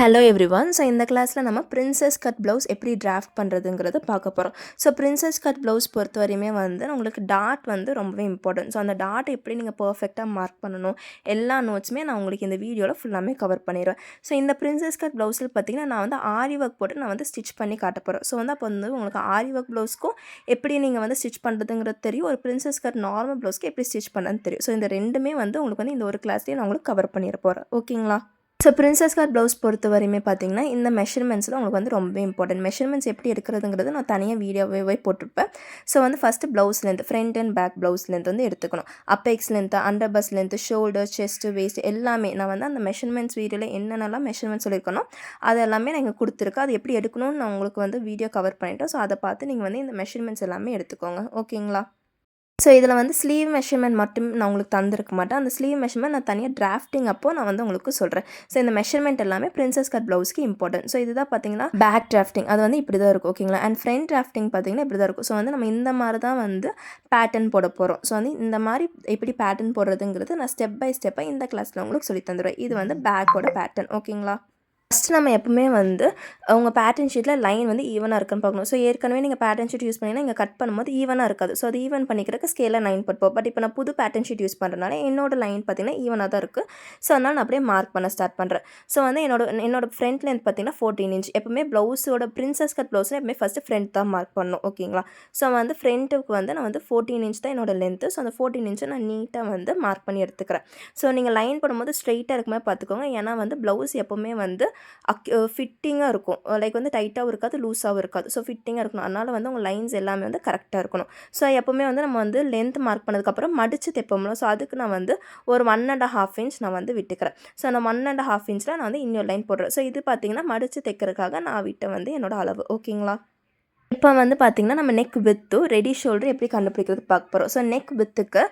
Hello everyone. So இந்த கிளாஸில் நம்ம பிரின்சஸ் கட் ப்ளவுஸ் எப்படி டிராஃப்ட் பண்ணுறதுங்கிறது பார்க்க போகிறோம். ஸோ பிரின்சஸ் கட் ப்ளவுஸ் பொறுத்த வரையுமே உங்களுக்கு டாட் ரொம்பவே இம்பார்ட்டன்ட். ஸோ அந்த டாட் எப்படி நீங்கள் பர்ஃபெக்டாக மார்க் பண்ணணும், எல்லா நோட்ஸுமே நான் உங்களுக்கு இந்த வீடியோவில் ஃபுல்லாமே கவர் பண்ணிடுவேன். ஸோ இந்த பிரின்சஸ் கட் ப்ளவுஸில் பார்த்தீங்கன்னா நான் ஆரி ஒர்க் போட்டு நான் ஸ்டிச் பண்ணி காட்ட போகிறேன். ஸோ அப்போ உங்களுக்கு ஆரி ஒர்க் ப்ளவுஸ்க்கும் எப்படி நீங்கள் ஸ்டிச் பண்ணுறதுங்கிறது தெரியும், ஒரு பிரின்சஸ் கட் நார்மல் ப்ளவுஸ்க்கு எப்படி ஸ்டிச் பண்ணுறதுன்னு தெரியும். ஸோ இந்த ரெண்டுமே உங்களுக்கு இந்த ஒரு கிளாஸ்லேயே நான் உங்களுக்கு கவர் பண்ணிட போகிறேன். ஓகேங்களா? ஸோ பிரின்சஸ் கட் ப்ளவுஸ் பொறுத்த வரையுமே பார்த்தீங்கன்னா இந்த மெஷர்மெண்ட்ஸில் உங்களுக்கு ரொம்பவே இம்பார்ட்டன்ட். மெஷர்மெண்ட்ஸ் எப்படி எடுக்கிறதுங்கிறது நான் தனியாக வீடியோவே போட்டிருப்பேன். So first blouse length, front and back blouse length எடுத்துக்கணும். Apex length, under bust length, shoulder, chest, waist எல்லாமே நான் அந்த மெஷர்மெண்ட்ஸ் வீடியோவில் என்னென்னலாம் மெஷர்மெண்ட்ஸ் சொல்லியிருக்கணும் அது எல்லாமே நான் இங்கே கொடுத்துருக்கேன். அது எப்படி எடுக்கணும்னு நான் உங்களுக்கு வீடியோ கவர் பண்ணிவிட்டேன். ஸோ அதை பார்த்து நீங்கள் இந்த மெஷர்மெண்ட்ஸ் எல்லாமே எடுத்துக்கோங்க. ஓகேங்களா? ஸோ இதில் ஸ்லீவ் மெஷர்மெண்ட் மட்டும் நான் உங்களுக்கு தந்திருக்க மாட்டேன். அந்த ஸ்லீவ் மெஷர்மெண்ட் நான் தனியாக டிராஃப்டிங் அப்போ நான் உங்களுக்கு சொல்கிறேன். ஸோ இந்த மெஷர்மெண்ட் எல்லாமே பிரின்சஸ் கட் ப்ளவுஸ்க்கு இம்பார்ட்டன்ட். ஸோ இதுதான் பார்த்தீங்கன்னா பேக் டிராஃப்டிங், அது இப்படி தான் இருக்கும். ஓகேங்களா? அண்ட் ஃப்ரண்ட் டிராஃப்டிங் பார்த்தீங்கன்னா இப்படி தான் இருக்கும். ஸோ நம்ம இந்த மாதிரி தான் பேட்டர்ன் போட போகிறோம். ஸோ இந்த மாதிரி எப்படி பேட்டர்ன் போடுறதுங்கிறது நான் ஸ்டெப் பை ஸ்டெப்பாக இந்த கிளாஸில் உங்களுக்கு சொல்லி தந்துடுவேன். இது பேக்கோட பேட்டர்ன். ஓகேங்களா? ஃபஸ்ட்டு நம்ம எப்பவுமே உங்கள் பேட்டர்ன் ஷீட்டில் லைன் ஈவனாக இருக்குன்னு பார்க்கணும். ஸோ ஏற்கனவே நீங்கள் பேட்டர்ன் ஷீட் யூஸ் பண்ணிங்கன்னா இங்கே கட் பண்ணும்போது ஈவனாக இருக்காது. ஸோ அது ஈவன் பண்ணிக்கிறதுக்கு ஸ்கேலில் லைன் போட்டுப்போம். பட் இப்போ நான் புது பேட்டர்ன் ஷீட் யூஸ் பண்ணுறதுனால என்னோட லைன் பார்த்திங்கன்னா ஈவனாக தான் இருக்குது. ஸோ அதனால் நான் அப்படியே மார்க் பண்ண ஸ்டார்ட் பண்ணுறேன். ஸோ என்னோட ஃப்ரண்ட் லென்த் பார்த்திங்கன்னா 14 இன்ச். எப்பவுமே ப்ளவுஸோட பிரின்சஸ் கட் ப்ளவுஸில் எப்பவுமே ஃபஸ்ட்டு ஃப்ரண்ட் தான் மார்க் பண்ணணும். ஓகேங்களா? ஸோ ஃப்ரண்ட்டுக்கு நான் 14 இன்ச் தான் என்னோட லென்த்து. ஸோ அந்த 14 இன்ச்சை நான் நீட்டாக மார்க் பண்ணி எடுத்துக்கிறேன். ஸோ நீங்கள் லைன் போடும்போது ஸ்ட்ரெயிட்டாக இருக்குமே பார்த்துக்கோங்க. ஏன்னா ப்ளவுஸ் எப்போவுமே ஃபிட்டிங்காக இருக்கும். லைக் டைட்டாகவும் இருக்காது, லூஸாகவும் இருக்காது. ஸோ ஃபிட்டிங்காக இருக்கணும். அதனால் உங்கள் லைன்ஸ் எல்லாமே கரெக்டாக இருக்கணும். ஸோ எப்போவுமே நம்ம லென்த் மார்க் பண்ணதுக்கப்புறம் மடித்து தைப்போம்ல. ஸோ அதுக்கு நான் ஒரு 1.5 இன்ச் நான் விட்டுக்கிறேன். ஸோ அந்த 1.5 இன்ச்சில் நான் இன்னொரு லைன் போடுறேன். ஸோ இது பார்த்திங்கன்னா மடித்து தைக்கிறதுக்காக நான் விட்ட என்னோட அளவு. ஓகேங்களா? இப்போ பார்த்திங்கன்னா நம்ம நெக் வித்தும் ரெடி ஷோல்டர் எப்படி கண்டுபிடிக்கிறது பார்க்க போகிறோம். ஸோ நெக் வித்துக்கு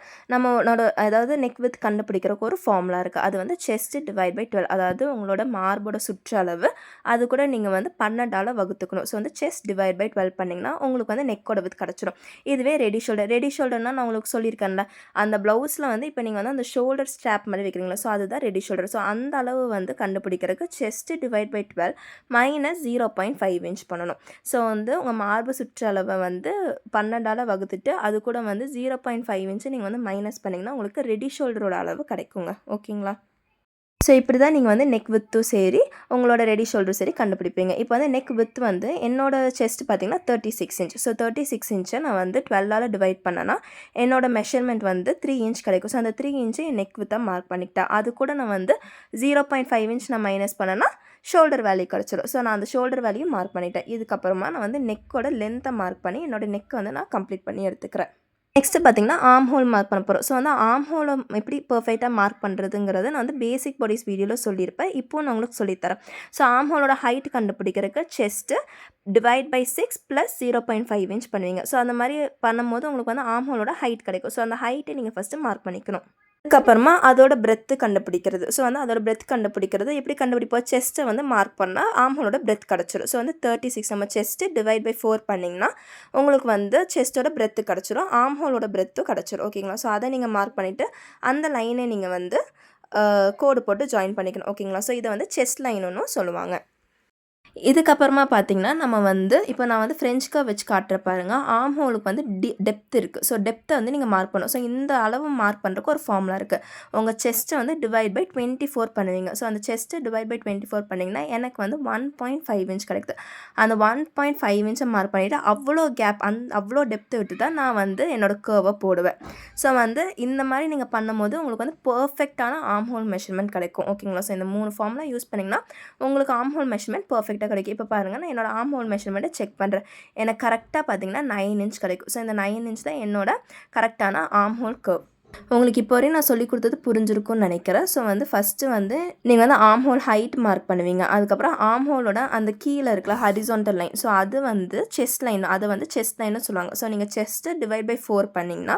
அதாவது நெக் வித் கண்டுபிடிக்கிறதுக்கு ஒரு ஃபார்முலா இருக்குது. அது செஸ்ட் டிவைட் பை 12, அதாவது உங்களோட மார்போட சுற்றளவு அது கூட நீங்கள் 12ஆல் வகுத்துக்கணும். ஸோ செஸ்ட் டிவைட் பை 12 பண்ணிங்கன்னா உங்களுக்கு நெக்கோட வித் கிடச்சிடும். இதுவே ரெடி ஷோல்டர்னால் நான் உங்களுக்கு சொல்லியிருக்கேன்ல, அந்த ப்ளவுஸில் இப்போ நீங்கள் அந்த ஷோல்டர் ஸ்ட்ராப் மாதிரி வைக்கிறீங்களா, ஸோ அதுதான் ரெடி ஷோல்டர். ஸோ அந்த அளவு கண்டுபிடிக்கிறதுக்கு chest divide by 12 minus 0.5 inch பண்ணணும். ஸோ உங்கள் மார்பு சுற்றளவை 12ஆல் வகுத்துட்டு அது கூட 0.5 இன்ச்சு நீங்கள் மைனஸ் பண்ணிங்கன்னா உங்களுக்கு ரெடி ஷோல்டரோட அளவு கிடைக்குங்க. ஓகேங்களா? ஸோ இப்படி தான் நீங்கள் நெக் வித்தும் சரி உங்களோட ரெடி ஷோல்டரும் சரி கண்டுபிடிப்பீங்க. இப்போ நெக் வித் என்னோட செஸ்ட் பார்த்திங்கன்னா 36 இன்ச். ஸோ 36 இன்ச்சை நான் 12ஆல் டிவைட் பண்ணேன்னா என்னோட மெஷர்மெண்ட் 3 இன்ச் கிடைக்கும். ஸோ அந்த 3 இன்ச்சு என் நெக் வித்தாக மார்க் பண்ணிக்கிட்டேன். அது கூட நான் 0.5 இன்ச் நான் மைனஸ் பண்ணேன்னா ஷோல்டர் வேல்யூ கிடச்சிடும். ஸோ நான் அந்த ஷோல்டர் வேல்யூ மார்க் பண்ணிட்டேன். இதுக்கப்புறமா நான் நெக்கோட லென்த்தை மார்க் பண்ணி என்னோடய நெக் நான் கம்ப்ளீட் பண்ணி எடுத்துக்கிறேன். நெக்ஸ்ட்டு பார்த்திங்கன்னா ஆர்ம் ஹோல் மார்க் பண்ண போகிறோம். ஸோ ஆர்ம் ஹோலை எப்படி பர்ஃபெக்டாக மார்க் பண்ணுறதுங்கிறத நான் பேசிக் பாடிஸ் வீடியோவில் சொல்லியிருப்பேன். இப்போது நான் உங்களுக்கு சொல்லித்தரேன். ஸோ ஆர்ம் ஹோலோட ஹைட் கண்டுபிடிக்கிறதுக்கு செஸ்ட்டு டிவைட் பை 6 + 0.5 இன்ச் பண்ணுவீங்க. ஸோ அந்த மாதிரி பண்ணும்போது உங்களுக்கு ஆர்ம் ஹோலோட ஹைட் கிடைக்கும். ஸோ அந்த ஹைட்டை நீங்கள் ஃபஸ்ட்டு மார்க் பண்ணிக்கணும். அதுக்கப்புறமா அதோட பிரெத்து கண்டுபிடிக்கிறது. ஸோ அதோட பிரெத் கண்டுபிடிக்கிறது எப்படி கண்டுபிடிப்போம், செஸ்ட்டை மார்க் பண்ணால் ஆர்ம்ஹோலோட பிரெத் கிடச்சிரும். ஸோ 36 நம்ம செஸ்ட்டு டிவைட் பை 4 பண்ணிங்கன்னா உங்களுக்கு செஸ்ட்டோட பிரெத்து கிடச்சிரும், ஆர்ம்ஹோலோட பிரெத்தும் கிடச்சிரும். ஓகேங்களா? ஸோ அதை நீங்கள் மார்க் பண்ணிவிட்டு அந்த லைனை நீங்கள் கோடு போட்டு ஜாயின் பண்ணிக்கணும். ஓகேங்களா? ஸோ இதை செஸ்ட் லைனுன்னு சொல்லுவாங்க. இதுக்கப்புறமா பார்த்திங்கன்னா நம்ம இப்போ நான் ஃப்ரெஞ்ச் கர்வ் வச்சு காட்டுற பாருங்கள். ஆர்ம் ஹோலுக்கு டெப்த் இருக்குது. ஸோ டெப்த்தை நீங்கள் மார்க் பண்ணணும். ஸோ இந்த அளவு மார்க் பண்ணுறதுக்கு ஒரு ஃபார்முலா இருக்குது. உங்கள் செஸ்ட்டை டிவைட் பை 24 பண்ணுவீங்க. ஸோ அந்த செஸ்ட்டை டிவைட் பை 24 பண்ணிங்கன்னா எனக்கு 1.5 இன்ச் கிடைக்குது. அந்த 1.5 இன்ச்சை மார்க் பண்ணிவிட்டு அவ்வளோ கேப் அவ்வளோ டெப்த்தை விட்டு தான் நான் என்னோடய கர்வை போடுவேன். ஸோ இந்த மாதிரி நீங்கள் பண்ணும்போது உங்களுக்கு பர்ஃபெக்டான ஆர்ம் ஹோல் மெஷர்மெண்ட் கிடைக்கும். ஓகேங்களா? ஸோ இந்த 3 ஃபார்முலா யூஸ் பண்ணிங்கன்னா உங்களுக்கு ஆர்ம் ஹோல் மெஷர்மெண்ட் பர்ஃபெக்டாக கிடைக்கும். இப்போ பாருங்கள், நான் என்னோட ஆர்ம் ஹோல் மெஷர்மெண்ட்டை செக் பண்ணுறேன். எனக்கு கரெக்டாக பார்த்தீங்கன்னா 9 இன்ச் கிடைக்கும். ஸோ இந்த 9 இன்ச் தான் என்னோட கரெக்டான ஆர்ம் ஹோல் கர்வ். உங்களுக்கு இப்போ வரையும் நான் சொல்லி கொடுத்தது புரிஞ்சிருக்கும்னு நினைக்கிறேன். ஸோ ஃபஸ்ட்டு நீங்கள் ஆர்ம் ஹோல் ஹைட் மார்க் பண்ணுவீங்க. அதுக்கப்புறம் ஆர்ம் ஹோலோட அந்த கீழே இருக்கல ஹரிசான்டல் லைன், ஸோ அது செஸ்ட் லைன், அதை செஸ்ட் லைன்னு சொல்லுவாங்க. ஸோ நீங்கள் செஸ்ட்டு டிவைட் பை 4 பண்ணிங்கன்னா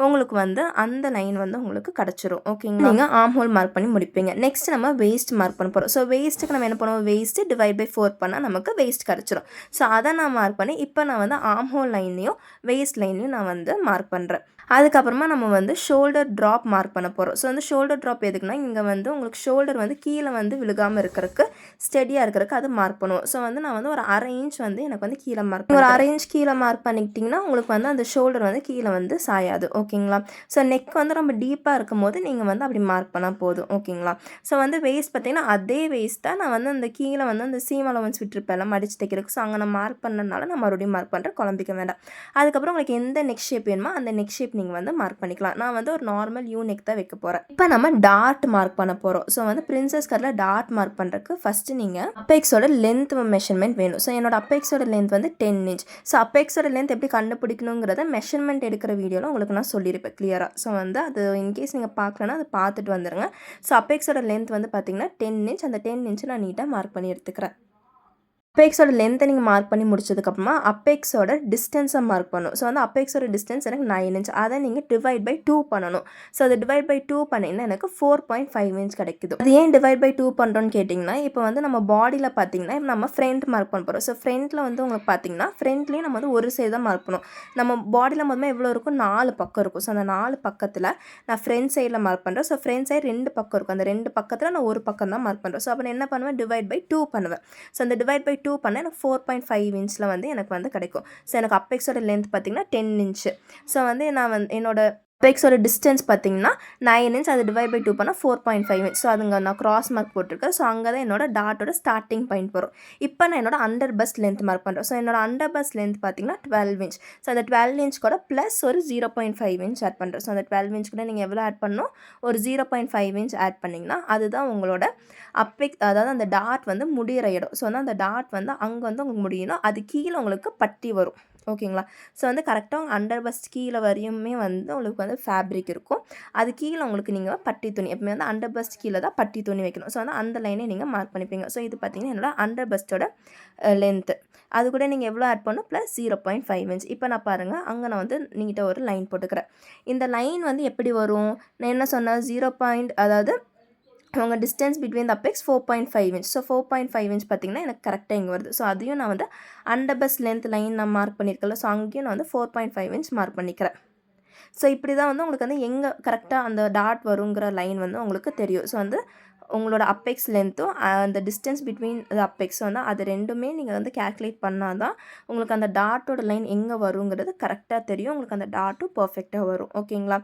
உங்களுக்கு அந்த லைன் உங்களுக்கு கிடச்சிரும். ஓகேங்களா? நீங்கள் ஆர்ம் ஹோல் மார்க் பண்ணி முடிப்பீங்க. நெக்ஸ்ட் நம்ம வேஸ்ட் மார்க் பண்ண போகிறோம். ஸோ வேஸ்ட்டுக்கு நம்ம என்ன பண்ணுவோம், வேஸ்ட்டு டிவைட் பை 4 பண்ணால் நமக்கு வேஸ்ட் கிடச்சிரும். ஸோ அதை நான் மார்க் பண்ணி இப்போ நான் ஆர்ம் ஹோல் லைன்லையும் வேஸ்ட் லைன்லையும் நான் மார்க் பண்ணுறேன். அதுக்கப்புறமா நம்ம வந்து ஷோல்டர் ட்ராப் மார்க் பண்ண போகிறோம். ஸோ வந்து ஷோல்டர் ட்ராப் எதுக்குன்னா, இங்கே வந்து உங்களுக்கு ஷோல்டர் வந்து கீழே வந்து விழுகாமல் இருக்கிறதுக்கு, ஸ்டெடியாக இருக்கிறதுக்கு அது மார்க் பண்ணுவோம். ஸோ வந்து நான் வந்து ஒரு 1/2 இன்ச் வந்து எனக்கு வந்து கீழே மார்க் ஒரு 1/2 இன்ச் கீழே மார்க் பண்ணிக்கிட்டிங்கன்னா உங்களுக்கு வந்து அந்த ஷோல்டர் வந்து கீழே வந்து சாயாது. ஓகேங்களா? ஸோ நெக் வந்து ரொம்ப டீப்பாக இருக்கும் போது நீங்கள் வந்து அப்படி மார்க் பண்ணால் போதும். ஓகேங்களா? ஸோ வந்து வேஸ்ட் பார்த்திங்கன்னா அதே வேஸ்ட் தான் நான் வந்து அந்த கீழே வந்து அந்த சீம் அலவன்ஸ் விட்டுருப்பேன் மடிச்சு தைக்கிறதுக்கு. ஸோ அங்கே நான் மார்க் பண்ணனால நான் மறுபடியும் மார்க் பண்ணுறேன், குழம்பிக்க வேண்டாம். அதுக்கப்புறம் உங்களுக்கு எந்த நெக் ஷேப் வேணுமோ அந்த நெக் ஷேப் நீங்கள் வந்து மார்க் பண்ணிக்கலாம். நான் வந்து ஒரு நார்மல் யூ நெக் தான் வைக்க போகிறேன். இப்போ நம்ம டாட் மார்க் பண்ண போகிறோம். ஸோ வந்து பிரின்சஸ் கட்டில் டாட் மார்க் பண்ணுறதுக்கு ஃபஸ்ட்டு நீங்கள் அப்பெக்ஸோட லென்த் மெஷர்மெண்ட் வேணும். ஸோ என்னோட அப்பெக்ஸோட லென்த் வந்து 10 இன்ச். ஸோ அப்பெக்ஸோட லென்த் எப்படி கண்டுபிடிக்கணுங்கிறத மெஷர்மெண்ட் எடுக்கிற வீடியோவில் உங்களுக்கு நான் சொல்லியிருப்பேன் கிளியராக. ஸோ வந்து அது இன்கேஸ் நீங்கள் பார்க்கலன்னா அதை பார்த்துட்டு வந்துடுங்க. ஸோ அப்பெக்ஸோட லென்த் வந்து பார்த்தீங்கன்னா 10 இன்ச். அந்த 10 இன்ச் நான் நீட்டாக மார்க் பண்ணி எடுத்துக்கிறேன். அப்பெக்ஸோட லென்த்தை நீங்கள் மார்க் பண்ணி முடிச்சதுக்கப்புறமா அப்பெக்ஸோட டிஸ்டன்ஸை மார்க் பண்ணணும். ஸோ வந்து அப்பெக்ஸோட டிஸ்டன்ஸ் எனக்கு 9 இன்ச். அதை நீங்கள் டிவைட் பை 2 பண்ணணும். ஸோ அதை டிவைட் பை 2 பண்ணிங்கன்னா எனக்கு 4.5 இன்ச் கிடைக்குது. அது ஏன் டிவைட் பை 2 பண்ணுறோன்னு கேட்டிங்கன்னா, இப்போ வந்து நம்ம பாடியில் பார்த்தீங்கன்னா இப்போ நம்ம ஃப்ரண்ட் மார்க் பண்ண போகிறோம். ஸோ ஃப்ரண்ட்டில் வந்து உங்களுக்கு பார்த்தீங்கன்னா ஃப்ரண்ட்லேயும் நம்ம வந்து ஒரு சைடு தான் மார்க் பண்ணுவோம். நம்ம பாடியில் மொத்தமாக எவ்வளோ இருக்கும், 4 பக்கம் இருக்கும். ஸோ அந்த 4 பக்கத்தில் நான் ஃப்ரண்ட் சைடில் மார்க் பண்ணுறேன். ஸோ ஃப்ரண்ட் சைடு 2 பக்கம் இருக்கும். அந்த 2 பக்கத்தில் நான் ஒரு பக்கம் தான் மார்க் பண்ணுறேன். ஸோ அப்போ நான் என்ன பண்ணுவேன், டிவைட் பை 2 பண்ணுவேன். ஸோ அந்த டிவைட் பை 2 பண்ண எனக்கு 4.5 இன்ச்சில் வந்து எனக்கு வந்து கிடைக்கும். ஸோ எனக்கு அப்பெக்ஸோட லென்த் பார்த்திங்கன்னா 10 இன்ச்சு. ஸோ வந்து நான் வந்து என்னோட அப்பெக்ஸோட டிஸ்டன்ஸ் பார்த்திங்கன்னா 9 இன்ச். அது டிவைட் பை 2 பண்ணால் 4.5 இன்ச். ஸோ அதுங்க நான் கிராஸ் மார்க் போட்டிருக்கேன். ஸோ அங்கே தான் என்னோட டாட்டோட ஸ்டார்டிங் பாயிண்ட் வரும். இப்போ நான் என்னோட அண்டர் பஸ்ட் லென்த் மார்க் பண்ணுறேன். ஸோ என்னோட அண்டர் பஸ்ட் லென்த் பார்த்திங்கன்னா 12 இன்ச். ஸோ அந்த 12 இன்ச் கூட ப்ளஸ் ஒரு 0.5 இன்ச் ஆட் பண்ணுறேன். ஸோ அந்த 12 இன்ச் கூட நீங்கள் எவ்வளோ ஆட் பண்ணணும், ஒரு 0.5 இன்ச் ஆட் பண்ணிங்கன்னா அதுதான் உங்களோட அதாவது அந்த டாட் வந்து முடிகிற இடம். ஸோ வந்து அந்த டாட் வந்து அங்கே வந்து உங்களுக்கு முடியணும். அது கீழே உங்களுக்கு பட்டி வரும். ஓகேங்களா? ஸோ வந்து கரெக்டாக அண்டர் பஸ்ட் கீழே வரையுமே வந்து உங்களுக்கு வந்து ஃபேப்ரிக் இருக்கும். அது கீழே உங்களுக்கு நீங்கள் பட்டி துணி எப்பவுமே வந்து அண்டர் பஸ்ட் கீழே தான் பட்டி துணி வைக்கணும். ஸோ வந்து அந்த லைனை நீங்கள் மார்க் பண்ணிப்பீங்க. ஸோ இது பார்த்தீங்கன்னா என்னோட அண்டர் பஸ்ட்டோட லென்த்து. அது கூட நீங்கள் எவ்வளோ ஆட் பண்ணணும், ப்ளஸ் 0.5 இன்ச். இப்போ நான் பாருங்கள், அங்கே நான் வந்து நீங்கிட்ட ஒரு லைன் போட்டுக்கிறேன். இந்த லைன் வந்து எப்படி வரும், நான் என்ன சொன்னேன், 0. அதாவது உங்கள் distance between the apex 4.5 inch. So 4.5 inch பார்த்திங்கன்னா எனக்கு கரெக்டாக இங்கே வருது. ஸோ அதையும் நான் வந்து அண்டர் பஸ்ட் லென்த் லைன் நான் மார்க் பண்ணியிருக்கல. ஸோ அங்கேயும் நான் வந்து 4.5 இன்ச் மார்க் பண்ணிக்கிறேன். ஸோ இப்படி தான் வந்து உங்களுக்கு வந்து எங்கே கரெக்டாக அந்த டாட் வருங்கிற லைன் வந்து உங்களுக்கு தெரியும். ஸோ வந்து உங்களோட அப்பெக்ஸ் லென்த்தும் அந்த டிஸ்டன்ஸ் பிட்வீன் த அப்பெக்ஸ் வந்து அது ரெண்டுமே நீங்கள் வந்து கேல்குலேட் பண்ணால் தான் உங்களுக்கு அந்த டாட்டோட லைன் எங்கே வருங்கிறது கரெக்டாக தெரியும். உங்களுக்கு அந்த டாட்டும் பர்ஃபெக்டாக வரும். ஓகேங்களா?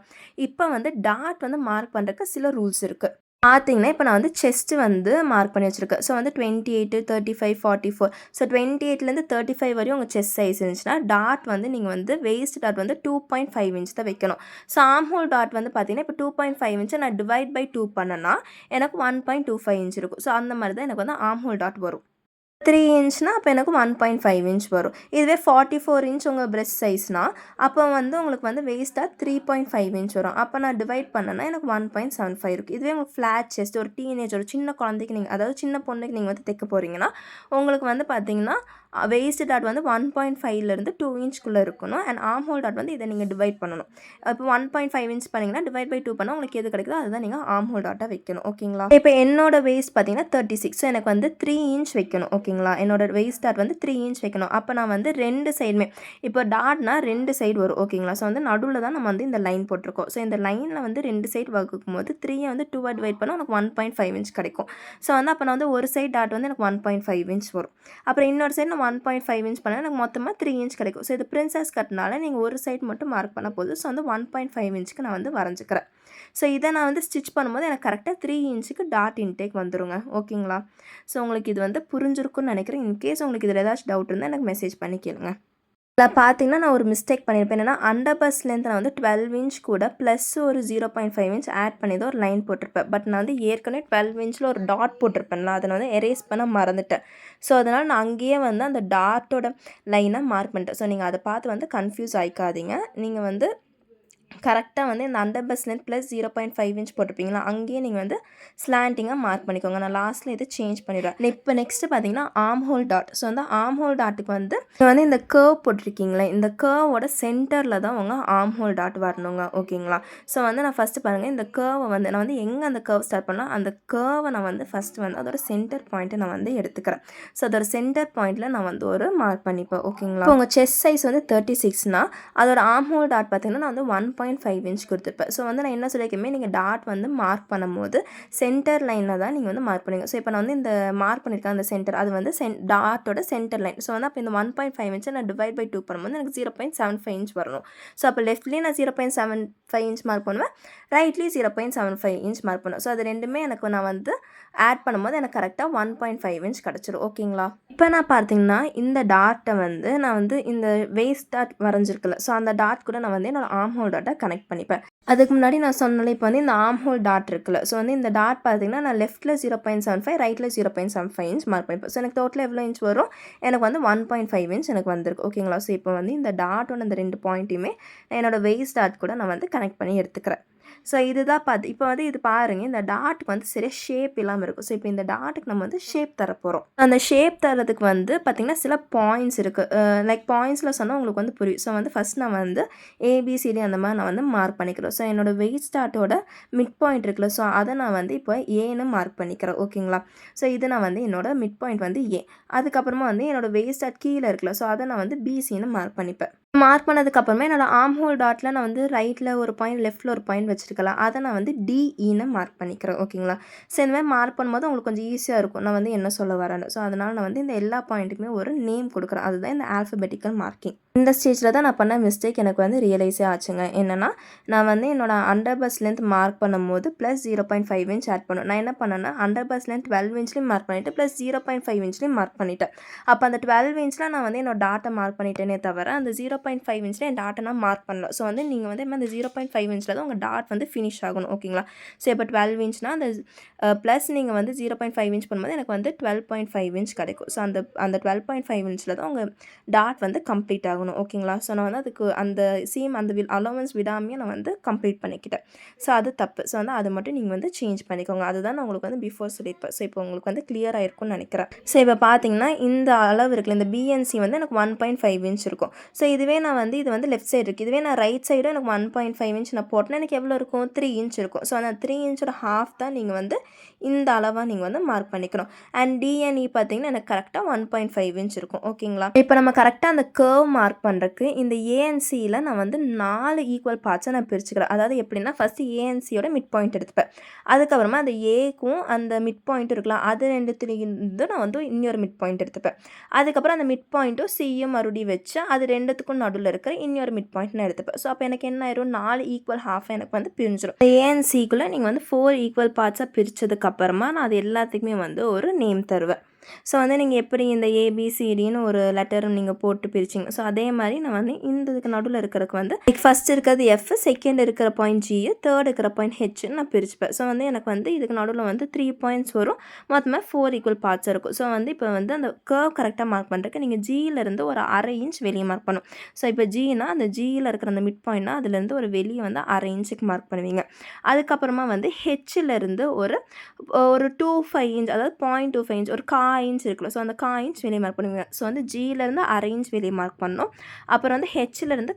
இப்போ வந்து டாட் வந்து மார்க் பண்ணுறதுக்கு சில ரூல்ஸ் இருக்குது. பார்த்தீங்கன்னா இப்போ நான் வந்து செஸ்ட்டு வந்து மார்க் பண்ணி வச்சுருக்கேன். ஸோ வந்து 28, 35, 44. ஸோ 28லேருந்து 35 வரையும் உங்கள் செஸ்ட் சைஸ் இருந்துச்சுன்னா டாட் வந்து நீங்கள் வந்து வேஸ்ட் டாட் வந்து 2.5 இன்ச் தான் வைக்கணும். ஸோ ஆர்ம் ஹோல் டாட் வந்து பார்த்தீங்கன்னா இப்போ 2.5 இன்ச்சை நான் டிவைட் பை 2 பண்ணேன்னா எனக்கு 1.25 இன்ச் இருக்கும். ஸோ அந்த மாதிரி தான் எனக்கு வந்து ஆர்ம் ஹோல் டாட் வரும். 3 இன்ச்னா அப்போ எனக்கு 1.5 இன்ச் வரும். இதுவே 44 இன்ச் உங்கள் பிரெஸ்ட் சைஸ்னால் அப்போ வந்து உங்களுக்கு வந்து வேஸ்ட்டாக 3.5 இன்ச் வரும். அப்போ நான் டிவைட் பண்ணேன்னா எனக்கு 1.75 இருக்குது. இதுவே உங்களுக்கு ஃப்ளாட் செஸ்ட் ஒரு டீனேஜ் ஒரு சின்ன குழந்தைக்கு நீங்கள் அதாவது சின்ன பொண்ணுக்கு நீங்கள் வந்து தைக்க போகிறீங்கன்னா உங்களுக்கு வந்து பார்த்தீங்கன்னா வேஸ்ட் டாட் வந்து 1.5லேருந்து 2 இன்ச்சுக்குள்ளே இருக்கணும். அண்ட் ஆர்ம் ஹோல் டாட் வந்து இதை நீங்கள் டிவைட் பண்ணணும். இப்போ 1.5 இன்ச் பண்ணிங்கன்னா டிவைட் பை 2 பண்ணால் உங்களுக்கு எது கிடைக்குதோ அதுதான் நீங்கள் ஆர்ம் ஹோல் டாட்டாக வைக்கணும். ஓகேங்களா? இப்போ என்னோட வேஸ்ட் பார்த்தீங்கன்னா 36. ஸோ எனக்கு வந்து 3 இன்ச் வைக்கணும். ஓகேங்களா? என்னோட வேஸ்ட் டாட் வந்து 3 இன்ச் வைக்கணும். அப்போ நான் வந்து 2 சைடுமே இப்போ டாட்னா 2 சைடு வரும். ஓகேங்களா? ஸோ வந்து நடுவில் தான் நம்ம வந்து இந்த லைன் போட்டிருக்கோம். ஸோ இந்த லைனில் வந்து 2 சைடு வகுக்கும் போது 3 வந்து 2 டிவைட் பண்ணால் எனக்கு 1.5 இன்ச் கிடைக்கும். ஸோ வந்து அப்போ நான் வந்து ஒரு சைடு டாட் வந்து எனக்கு 1.5 இன்ச் வரும். அப்புறம் இன்னொரு சைடு நான் 1.5 இன்ச் பண்ணால் எனக்கு மொத்தமாக 3 இன்ச் கிடைக்கும். ஸோ இது பிரின்சஸ் கட்னால நீங்கள் ஒரு சைடு மட்டும் மார்க் பண்ண போதும். ஸோ வந்து 1.5 இன்ச்சுக்கு நான் வந்து வரைஞ்சிக்கிறேன். ஸோ இதை நான் வந்து ஸ்டிச் பண்ணும்போது எனக்கு கரெக்டாக 3 இன்ச்சுக்கு டாட் இன்டேக் வந்துருங்க. ஓகேங்களா? ஸோ உங்களுக்கு இது வந்து புரிஞ்சிருக்குன்னு நினைக்கிறேன். இன்கேஸ் உங்களுக்கு இதில் ஏதாச்சும் டவுட் இருந்தால் எனக்கு மெசேஜ் பண்ணி கேளுங்க. இதில் பார்த்தீங்கன்னா நான் ஒரு மிஸ்டேக் பண்ணியிருப்பேன். என்னென்னா அண்டர் பஸ் லென்த் நான் வந்து 12 இன்ச் கூட ப்ளஸ் ஒரு 0.5 இன்ச் ஆட் பண்ணி தான் ஒரு லைன் போட்டிருப்பேன். பட் நான் வந்து ஏற்கனவே 12 இன்ச்சில் ஒரு டாட் போட்டிருப்பேன்ல, அதை நான் வந்து எரேஸ் பண்ண மறந்துட்டேன். ஸோ அதனால் நான் அங்கேயே வந்து அந்த டாட்டோட லைனை மார்க் பண்ணிட்டேன். ஸோ நீங்கள் அதை பார்த்து வந்து கன்ஃபியூஸ் ஆகிக்காதீங்க. நீங்கள் வந்து கரெக்டாக வந்து இந்த under bust length plus 0.5 inch போட்டிருப்பீங்களா, அங்கேயே நீங்கள் வந்து ஸ்லாண்டிங்காக மார்க் பண்ணிக்கோங்க. நான் லாஸ்ட்டில் இது சேஞ்ச் பண்ணிடுவேன். இப்போ நெக்ஸ்ட்டு பார்த்தீங்கன்னா ஆர்ம் ஹோல் டாட். ஸோ அந்த ஆர்ம் ஹோல் டாட்டுக்கு வந்து இந்த கர்வ் போட்டிருக்கீங்களே, இந்த கர்வோட சென்டரில் தான் உங்கள் ஆர்ம் ஹோல் டாட் வரணுங்க. ஓகேங்களா? ஸோ வந்து நான் ஃபஸ்ட்டு பாருங்கள், இந்த கர்வை வந்து நான் வந்து எங்கே அந்த கர்வ் ஸ்டார்ட் பண்ணால் அந்த கர்வை நான் வந்து ஃபஸ்ட்டு வந்து அதோட சென்டர் பாயிண்ட்டை நான் வந்து எடுத்துக்கிறேன். ஸோ அதோட சென்டர் பாயிண்ட்டில் நான் வந்து ஒரு மார்க் பண்ணிப்பேன். ஓகேங்களா? இப்போ உங்கள் செஸ்ட் சைஸ் வந்து 36னா அதோட ஆர்ம் ஹோல் டாட் பார்த்தீங்கன்னா நான் வந்து 1.5 1.5 இன்ச் கொடுத்துருப்பேன். ஸோ வந்து நான் என்ன சொல்லியிருக்கேன், நீங்கள் டாட் வந்து மார்க் பண்ணும்போது சென்டர் லைனில் தான் நீங்கள் வந்து மார்க் பண்ணுவீங்க. ஸோ இப்போ நான் வந்து இந்த மார்க் பண்ணியிருக்கேன் அந்த சென்டர், அது வந்து டாட்டோட சென்டர் லைன். ஸோ வந்து அப்போ இந்த 1.5 இன்ச்சை நான் டிவைட் பை 2 பண்ணும்போது எனக்கு 0.75 இன்ச் வரணும். ஸோ அப்போ லெஃப்ட்லேயும் நான் 0.75 இன்ச் மார்க் பண்ணுவேன், ரைட்லேயும் 0.75 இன்ச் மார்க் பண்ணுவேன். ஸோ அது ரெண்டுமே எனக்கு நான் வந்து ஆட் பண்ணும்போது எனக்கு கரெக்டாக 1.5 இன்ச் கிடச்சிரும். ஓகேங்களா? இப்போ நான் பார்த்தீங்கன்னா இந்த டாட்டை வந்து நான் வந்து இந்த வேஸ்ட் டாட் வரைஞ்சிருக்குல்ல, ஸோ அந்த டாட் கூட நான் வந்து என்னோட ஆர்ம் ஹோல் டாட்டை கனெக்ட் பண்ணிப்பேன். அதுக்கு முன்னாடி நான் சொன்னாலே இப்போ வந்து இந்த ஆர்ம் ஹோல் டாட் இருக்குல்ல, ஸோ வந்து இந்த டாட் பார்த்தீங்கன்னா நான் லெஃப்ட்டில் 0.75 ரைட்டில் 0.75 இன்ச் மார்க் பண்ணிப்பேன். ஸோ எனக்கு டோட்டலாக எவ்வளோ இன்ச் வரும், எனக்கு வந்து 1.5 இன்ச் எனக்கு வந்திருக்கு. ஓகேங்களா? ஸோ இப்போ வந்து இந்த டாட்டோட இந்த 2 பாயிண்ட்டையுமே என்னோட வேஸ்ட் டாட் கூட நான் வந்து கனெக்ட் பண்ணி எடுத்துக்கிறேன். ஸோ இதுதான் இப்போ வந்து இது பாருங்கள், இந்த டாட்டுக்கு வந்து சரியாக ஷேப் இல்லாமல் இருக்கும். ஸோ இப்போ இந்த டாட்டுக்கு நம்ம வந்து ஷேப் தரப்போகிறோம். அந்த ஷேப் தரதுக்கு வந்து பார்த்திங்கன்னா சில பாயிண்ட்ஸ் இருக்குது. லைக் பாயிண்ட்ஸில் சொன்னால் உங்களுக்கு வந்து புரியும். ஸோ வந்து ஃபஸ்ட் நான் வந்து ஏபிசிடி அந்த மாதிரி நான் வந்து மார்க் பண்ணிக்கிறேன். ஸோ என்னோட வெயிட் ஸ்டார்ட்டோட மிட் பாயிண்ட் இருக்குல்ல, ஸோ அதை நான் வந்து இப்போ ஏன்னு மார்க் பண்ணிக்கிறேன். ஓகேங்களா? ஸோ இது நான் வந்து என்னோட மிட் பாயிண்ட் வந்து ஏ. அதுக்கப்புறமா வந்து என்னோட வெயிட் ஸ்டார்ட் கீழே இருக்குல்ல, ஸோ அதை நான் வந்து பிசின்னு மார்க் பண்ணிப்பேன். மார்க் பண்ணதுக்கப்புறமா என்னோடய ஆர்ம் ஹோல் டாட்டில் நான் வந்து ரைட்டில் ஒரு பாயிண்ட் லெஃப்ட்டில் ஒரு பாயிண்ட் வச்சுருக்கலாம், அதை நான் வந்து டிஇன்னு மார்க் பண்ணிக்கிறேன். ஓகேங்களா? ஸோ இந்த மாதிரி மார்க் பண்ணும்போது உங்களுக்கு கொஞ்சம் ஈஸியாக இருக்கும் நான் வந்து என்ன சொல்ல வரேன்னு. ஸோ அதனால் நான் வந்து இந்த எல்லா பாயிண்ட்டுக்குமே ஒரு நேம் கொடுக்குறேன். அதுதான் இந்த ஆல்ஃபபெட்டிக்கல் மார்க்கிங். இந்த ஸ்டேஜில் தான் நான் பண்ண மிஸ்டேக் எனக்கு வந்து ரியலைஸே ஆச்சுங்க. என்னென்னா நான் வந்து என்னோடய அண்டர் பஸ் லென்த் மார்க் பண்ணும்போது ப்ளஸ் 0.5 இன்ச் ஆட் பண்ணும். நான் என்ன பண்ணேன்னா அண்டர் பஸ் லென்த் 12 இன்ச்லேயும் மார்க் பண்ணிவிட்டு ப்ளஸ் 0.5 இன்ச்லேயும் மார்க் பண்ணிவிட்டேன். அப்போ அந்த 12 இன்ச்சில் நான் வந்து என்னோட டாட்டை மார்க் பண்ணிட்டேனே தவிர அந்த 0.5 இன்ச்சில் என் டாட்டை நான் மார்க் பண்ணல. ஸோ வந்து நீங்கள் வந்து அந்த 0.5 இன்ச்சில் தான் உங்கள் டாட் வந்து ஃபினிஷ் ஆகணும். ஓகேங்களா? ஸோ இப்போ 12 இன்ச்னா அந்த ப்ளஸ் நீங்கள் வந்து 0.5 இன்ச் பண்ணும்போது எனக்கு வந்து 12.5 இன்ச் கிடைக்கும். ஸோ அந்த 12.5 இன்ச்சில் தான் உங்கள் டாட் வந்து கம்ப்ளீட் ஆகணும். ஓகேங்களா? ஸோ நான் வந்து அதுக்கு அந்த அந்த அலோவன்ஸ் விடாமையே நான் வந்து கம்ப்ளீட் பண்ணிக்கிட்டேன். ஸோ அது தப்பு. ஸோ வந்து அது மட்டும் நீங்கள் வந்து சேஞ்ச் பண்ணிக்கோங்க. அதுதான் நான் உங்களுக்கு வந்து பிஃபோர் சொல்லியிருப்பேன். ஸோ இப்போ உங்களுக்கு வந்து கிளியர் ஆகிருக்கும்னு நினைக்கிறேன். ஸோ இப்போ பார்த்தீங்கன்னா இந்த அளவு இருக்குல்ல, இந்த பிஎன்சி வந்து எனக்கு 1.5 இன்ச் இருக்கும். ஸோ இதுவே நான் வந்து இது வந்து லெஃப்ட் சைடு இருக்குது, இதுவே நான் ரைட் சைடும் எனக்கு 1.5 இன்ச் நான் போட்டேன்னா எனக்கு எவ்வளோ இருக்கும், 3 இன்ச் இருக்கும். ஸோ அந்த 3 இன்ச்சோட ஹாஃப் தான் நீங்கள் வந்து இந்த அளவாக நீங்கள் வந்து மார்க் பண்ணிக்கணும். அண்ட் டிஎன்இ பார்த்தீங்கன்னா எனக்கு கரெக்டாக 1.5 இன்ச் இருக்கும். ஓகேங்களா? இப்போ நம்ம கரெக்டாக அந்த கர்வ் மார்க் பண்ணுறதுக்கு இந்த ஏஎன்சியில் நான் வந்து 4 ஈக்குவல் பார்ட்ஸை நான் பிரிச்சுக்கிறேன். அதாவது எப்படின்னா ஃபஸ்ட்டு ஏஎன்சியோட மிட் பாயிண்ட் எடுத்துப்பேன். அதுக்கப்புறமா அந்த ஏக்கும் அந்த மிட் பாயிண்ட் இருக்கலாம், அது ரெண்டுத்துலேருந்து நான் வந்து இன்னொரு மிட் பாயிண்ட் எடுத்துப்பேன். அதுக்கப்புறம் அந்த மிட் பாயிண்ட்டும் சியும் மறுபடியும் வச்சு அது ரெண்டுத்துக்கும் நடுவில் இருக்கிற இன்னொரு மிட் பாயிண்ட் நான் எடுத்துப்பேன். ஸோ அப்போ எனக்கு என்ன ஆயிரும், 4 ஈக்குவல் ஹாஃப் எனக்கு வந்து பிரிஞ்சிடும். ஏஎன்சிக்குள்ளே நீங்கள் வந்து 4 ஈக்குவல் பார்ட்ஸாக பிரித்ததுக்கப்புறமா நான் அது எல்லாத்துக்குமே வந்து ஒரு நேம் தருவேன். ஸோ வந்து நீங்கள் எப்படி இந்த ஏபிசிடின்னு ஒரு லெட்டர் நீங்கள் போட்டு பிரிச்சிங்க, ஸோ அதே மாதிரி நான் வந்து இந்த இதுக்கு நடுவில் இருக்கிறதுக்கு வந்து ஃபஸ்ட் இருக்கிறது எஃப், செகண்ட் இருக்கிற பாயிண்ட் ஜி, தேர்ட் இருக்கிற பாயிண்ட் ஹெச்ன்னு நான் பிரிச்சுப்பேன். ஸோ வந்து எனக்கு வந்து இதுக்கு நடுவில் வந்து 3 பாயிண்ட்ஸ் வரும், மொத்தமாக 4 ஈக்குவல் பார்ட்ஸ் இருக்கும். ஸோ வந்து இப்போ வந்து அந்த கர்வ் கரெக்டாக மார்க் பண்ணுறதுக்கு நீங்கள் ஜியிலேருந்து ஒரு 1/2 இன்ச் வெளியே மார்க் பண்ணும். ஸோ இப்போ ஜினா அந்த ஜியில் இருக்கிற அந்த மிட் பாயிண்ட்னா அதுலேருந்து ஒரு வெளியே வந்து 1/2 இன்ச்சுக்கு மார்க் பண்ணுவீங்க. அதுக்கப்புறமா வந்து ஹெச்சிலேருந்து ஒரு 2.5 இன்ச், அதாவது 0.25 இன்ச், ஒரு இன்ச் இருக்குல்ல, ஸோ அந்த இன்ச் வெளியே மார்க் பண்ணுவீங்க. ஸோ வந்து ஜியிலேருந்து 1/2 இன்ச் வெளியே மார்க் பண்ணணும். அப்புறம் வந்து ஹெச்சிலேருந்து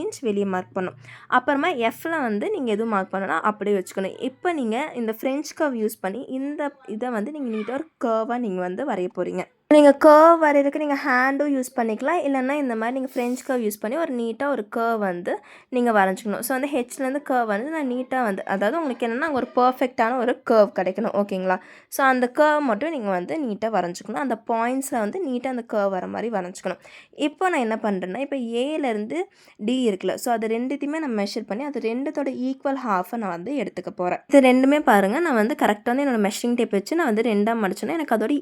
இன்ச் வெளியே மார்க் பண்ணணும். அப்புறமா எஃப்பில் வந்து நீங்கள் எதுவும் மார்க் பண்ணணும்னா அப்படியே வச்சுக்கணும். இப்போ நீங்கள் இந்த ஃப்ரெஞ்ச் கர்வ் யூஸ் பண்ணி இந்த இதை வந்து நீங்கள் நீட்டாக ஒரு கர்வாக நீங்கள் வந்து வரைய போகிறீங்க. நீங்கள் கர்வ் வரைகிறதுக்கு நீங்கள் ஹேண்டும் யூஸ் பண்ணிக்கலாம், இல்லைன்னா இந்த மாதிரி நீங்கள் ஃப்ரெஞ்ச் கர்வ் யூஸ் பண்ணி ஒரு நீட்டாக ஒரு கர்வ் வந்து நீங்கள் வரைஞ்சிக்கணும். ஸோ வந்து ஹெச்லேருந்து கர்வ் வந்து நான் நீட்டாக வந்து, அதாவது உங்களுக்கு என்னென்னா ஒரு பர்ஃபெக்டான ஒரு கர்வ் கிடைக்கணும். ஓகேங்களா? ஸோ அந்த கர்வ் மட்டும் நீங்கள் வந்து நீட்டாக வரைஞ்சிக்கணும். அந்த பாயிண்ட்ஸில் வந்து நீட்டாக அந்த கர்வ் வர மாதிரி வரைஞ்சிக்கணும். இப்போ நான் என்ன பண்ணுறேன்னா, இப்போ ஏலேருந்து டி இருக்குல்ல, ஸோ அது ரெண்டுத்தையுமே நான் மெஷர் பண்ணி அது ரெண்டுத்தோட ஈக்குவல் ஹாஃபை நான் வந்து எடுத்துக்க போகிறேன். இது ரெண்டுமே பாருங்கள், நான் வந்து கரெக்டாக வந்து என்னோடய மெஷரிங் டேப் வச்சு நான் வந்து 2ஆக மடிச்சோன்னா எனக்கு அதோட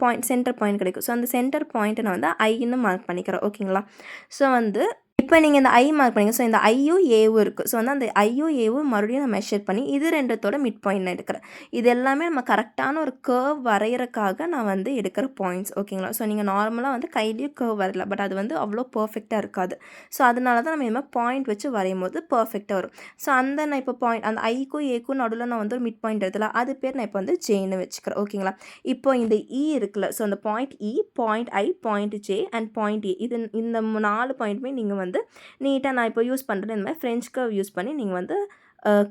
பாயிண்ட் சென்டர் பாயிண்ட் கிடைக்கும். ஸோ அந்த சென்டர் பாயிண்ட்டை நான் வந்து ஐன்னு மார்க் பண்ணிக்கிறேன். ஓகேங்களா? ஸோ வந்து இப்போ நீங்கள் இந்த ஐ மார்க் பண்ணிங்க. ஸோ இந்த ஐயும் ஏவும் இருக்குது. ஸோ வந்து அந்த ஐயும் ஏவும் மறுபடியும் நான் மெஷர் பண்ணி இது ரெண்டுத்தோட மிட் பாயிண்ட் நான் எடுக்கிறேன். இது எல்லாமே நம்ம கரெக்டான ஒரு கர்வ் வரைகிறக்காக நான் வந்து எடுக்கிற பாயிண்ட்ஸ். ஓகேங்களா? ஸோ நீங்கள் நார்மலாக வந்து கையிலையும் கர்வ் வரையலாம், பட் அது வந்து அவ்வளோ பர்ஃபெக்டாக இருக்காது. ஸோ அதனால தான் நம்ம இந்த மாதிரி பாயிண்ட் வச்சு வரையும் போது பர்ஃபெக்டாக வரும். ஸோ நான் இப்போ பாயிண்ட் அந்த ஐக்கும் ஏக்கும் நடுவில் நான் வந்து ஒரு மிட் பாயிண்ட் எடுத்துல அது பேர் நான் இப்போ வந்து ஜேன்னு வச்சுக்கிறேன். ஓகேங்களா? இப்போ இந்த இ இருக்குல்ல, ஸோ அந்த point E, point I, point J and point ஏ, இது இந்த 4 பாயிண்ட்டுமே நீங்கள் வந்து நீட்டாக நான் இப்போ யூஸ் பண்ணுறது இந்த மாதிரி ஃப்ரெஞ்ச் கர்வ் யூஸ் பண்ணி நீங்கள் வந்து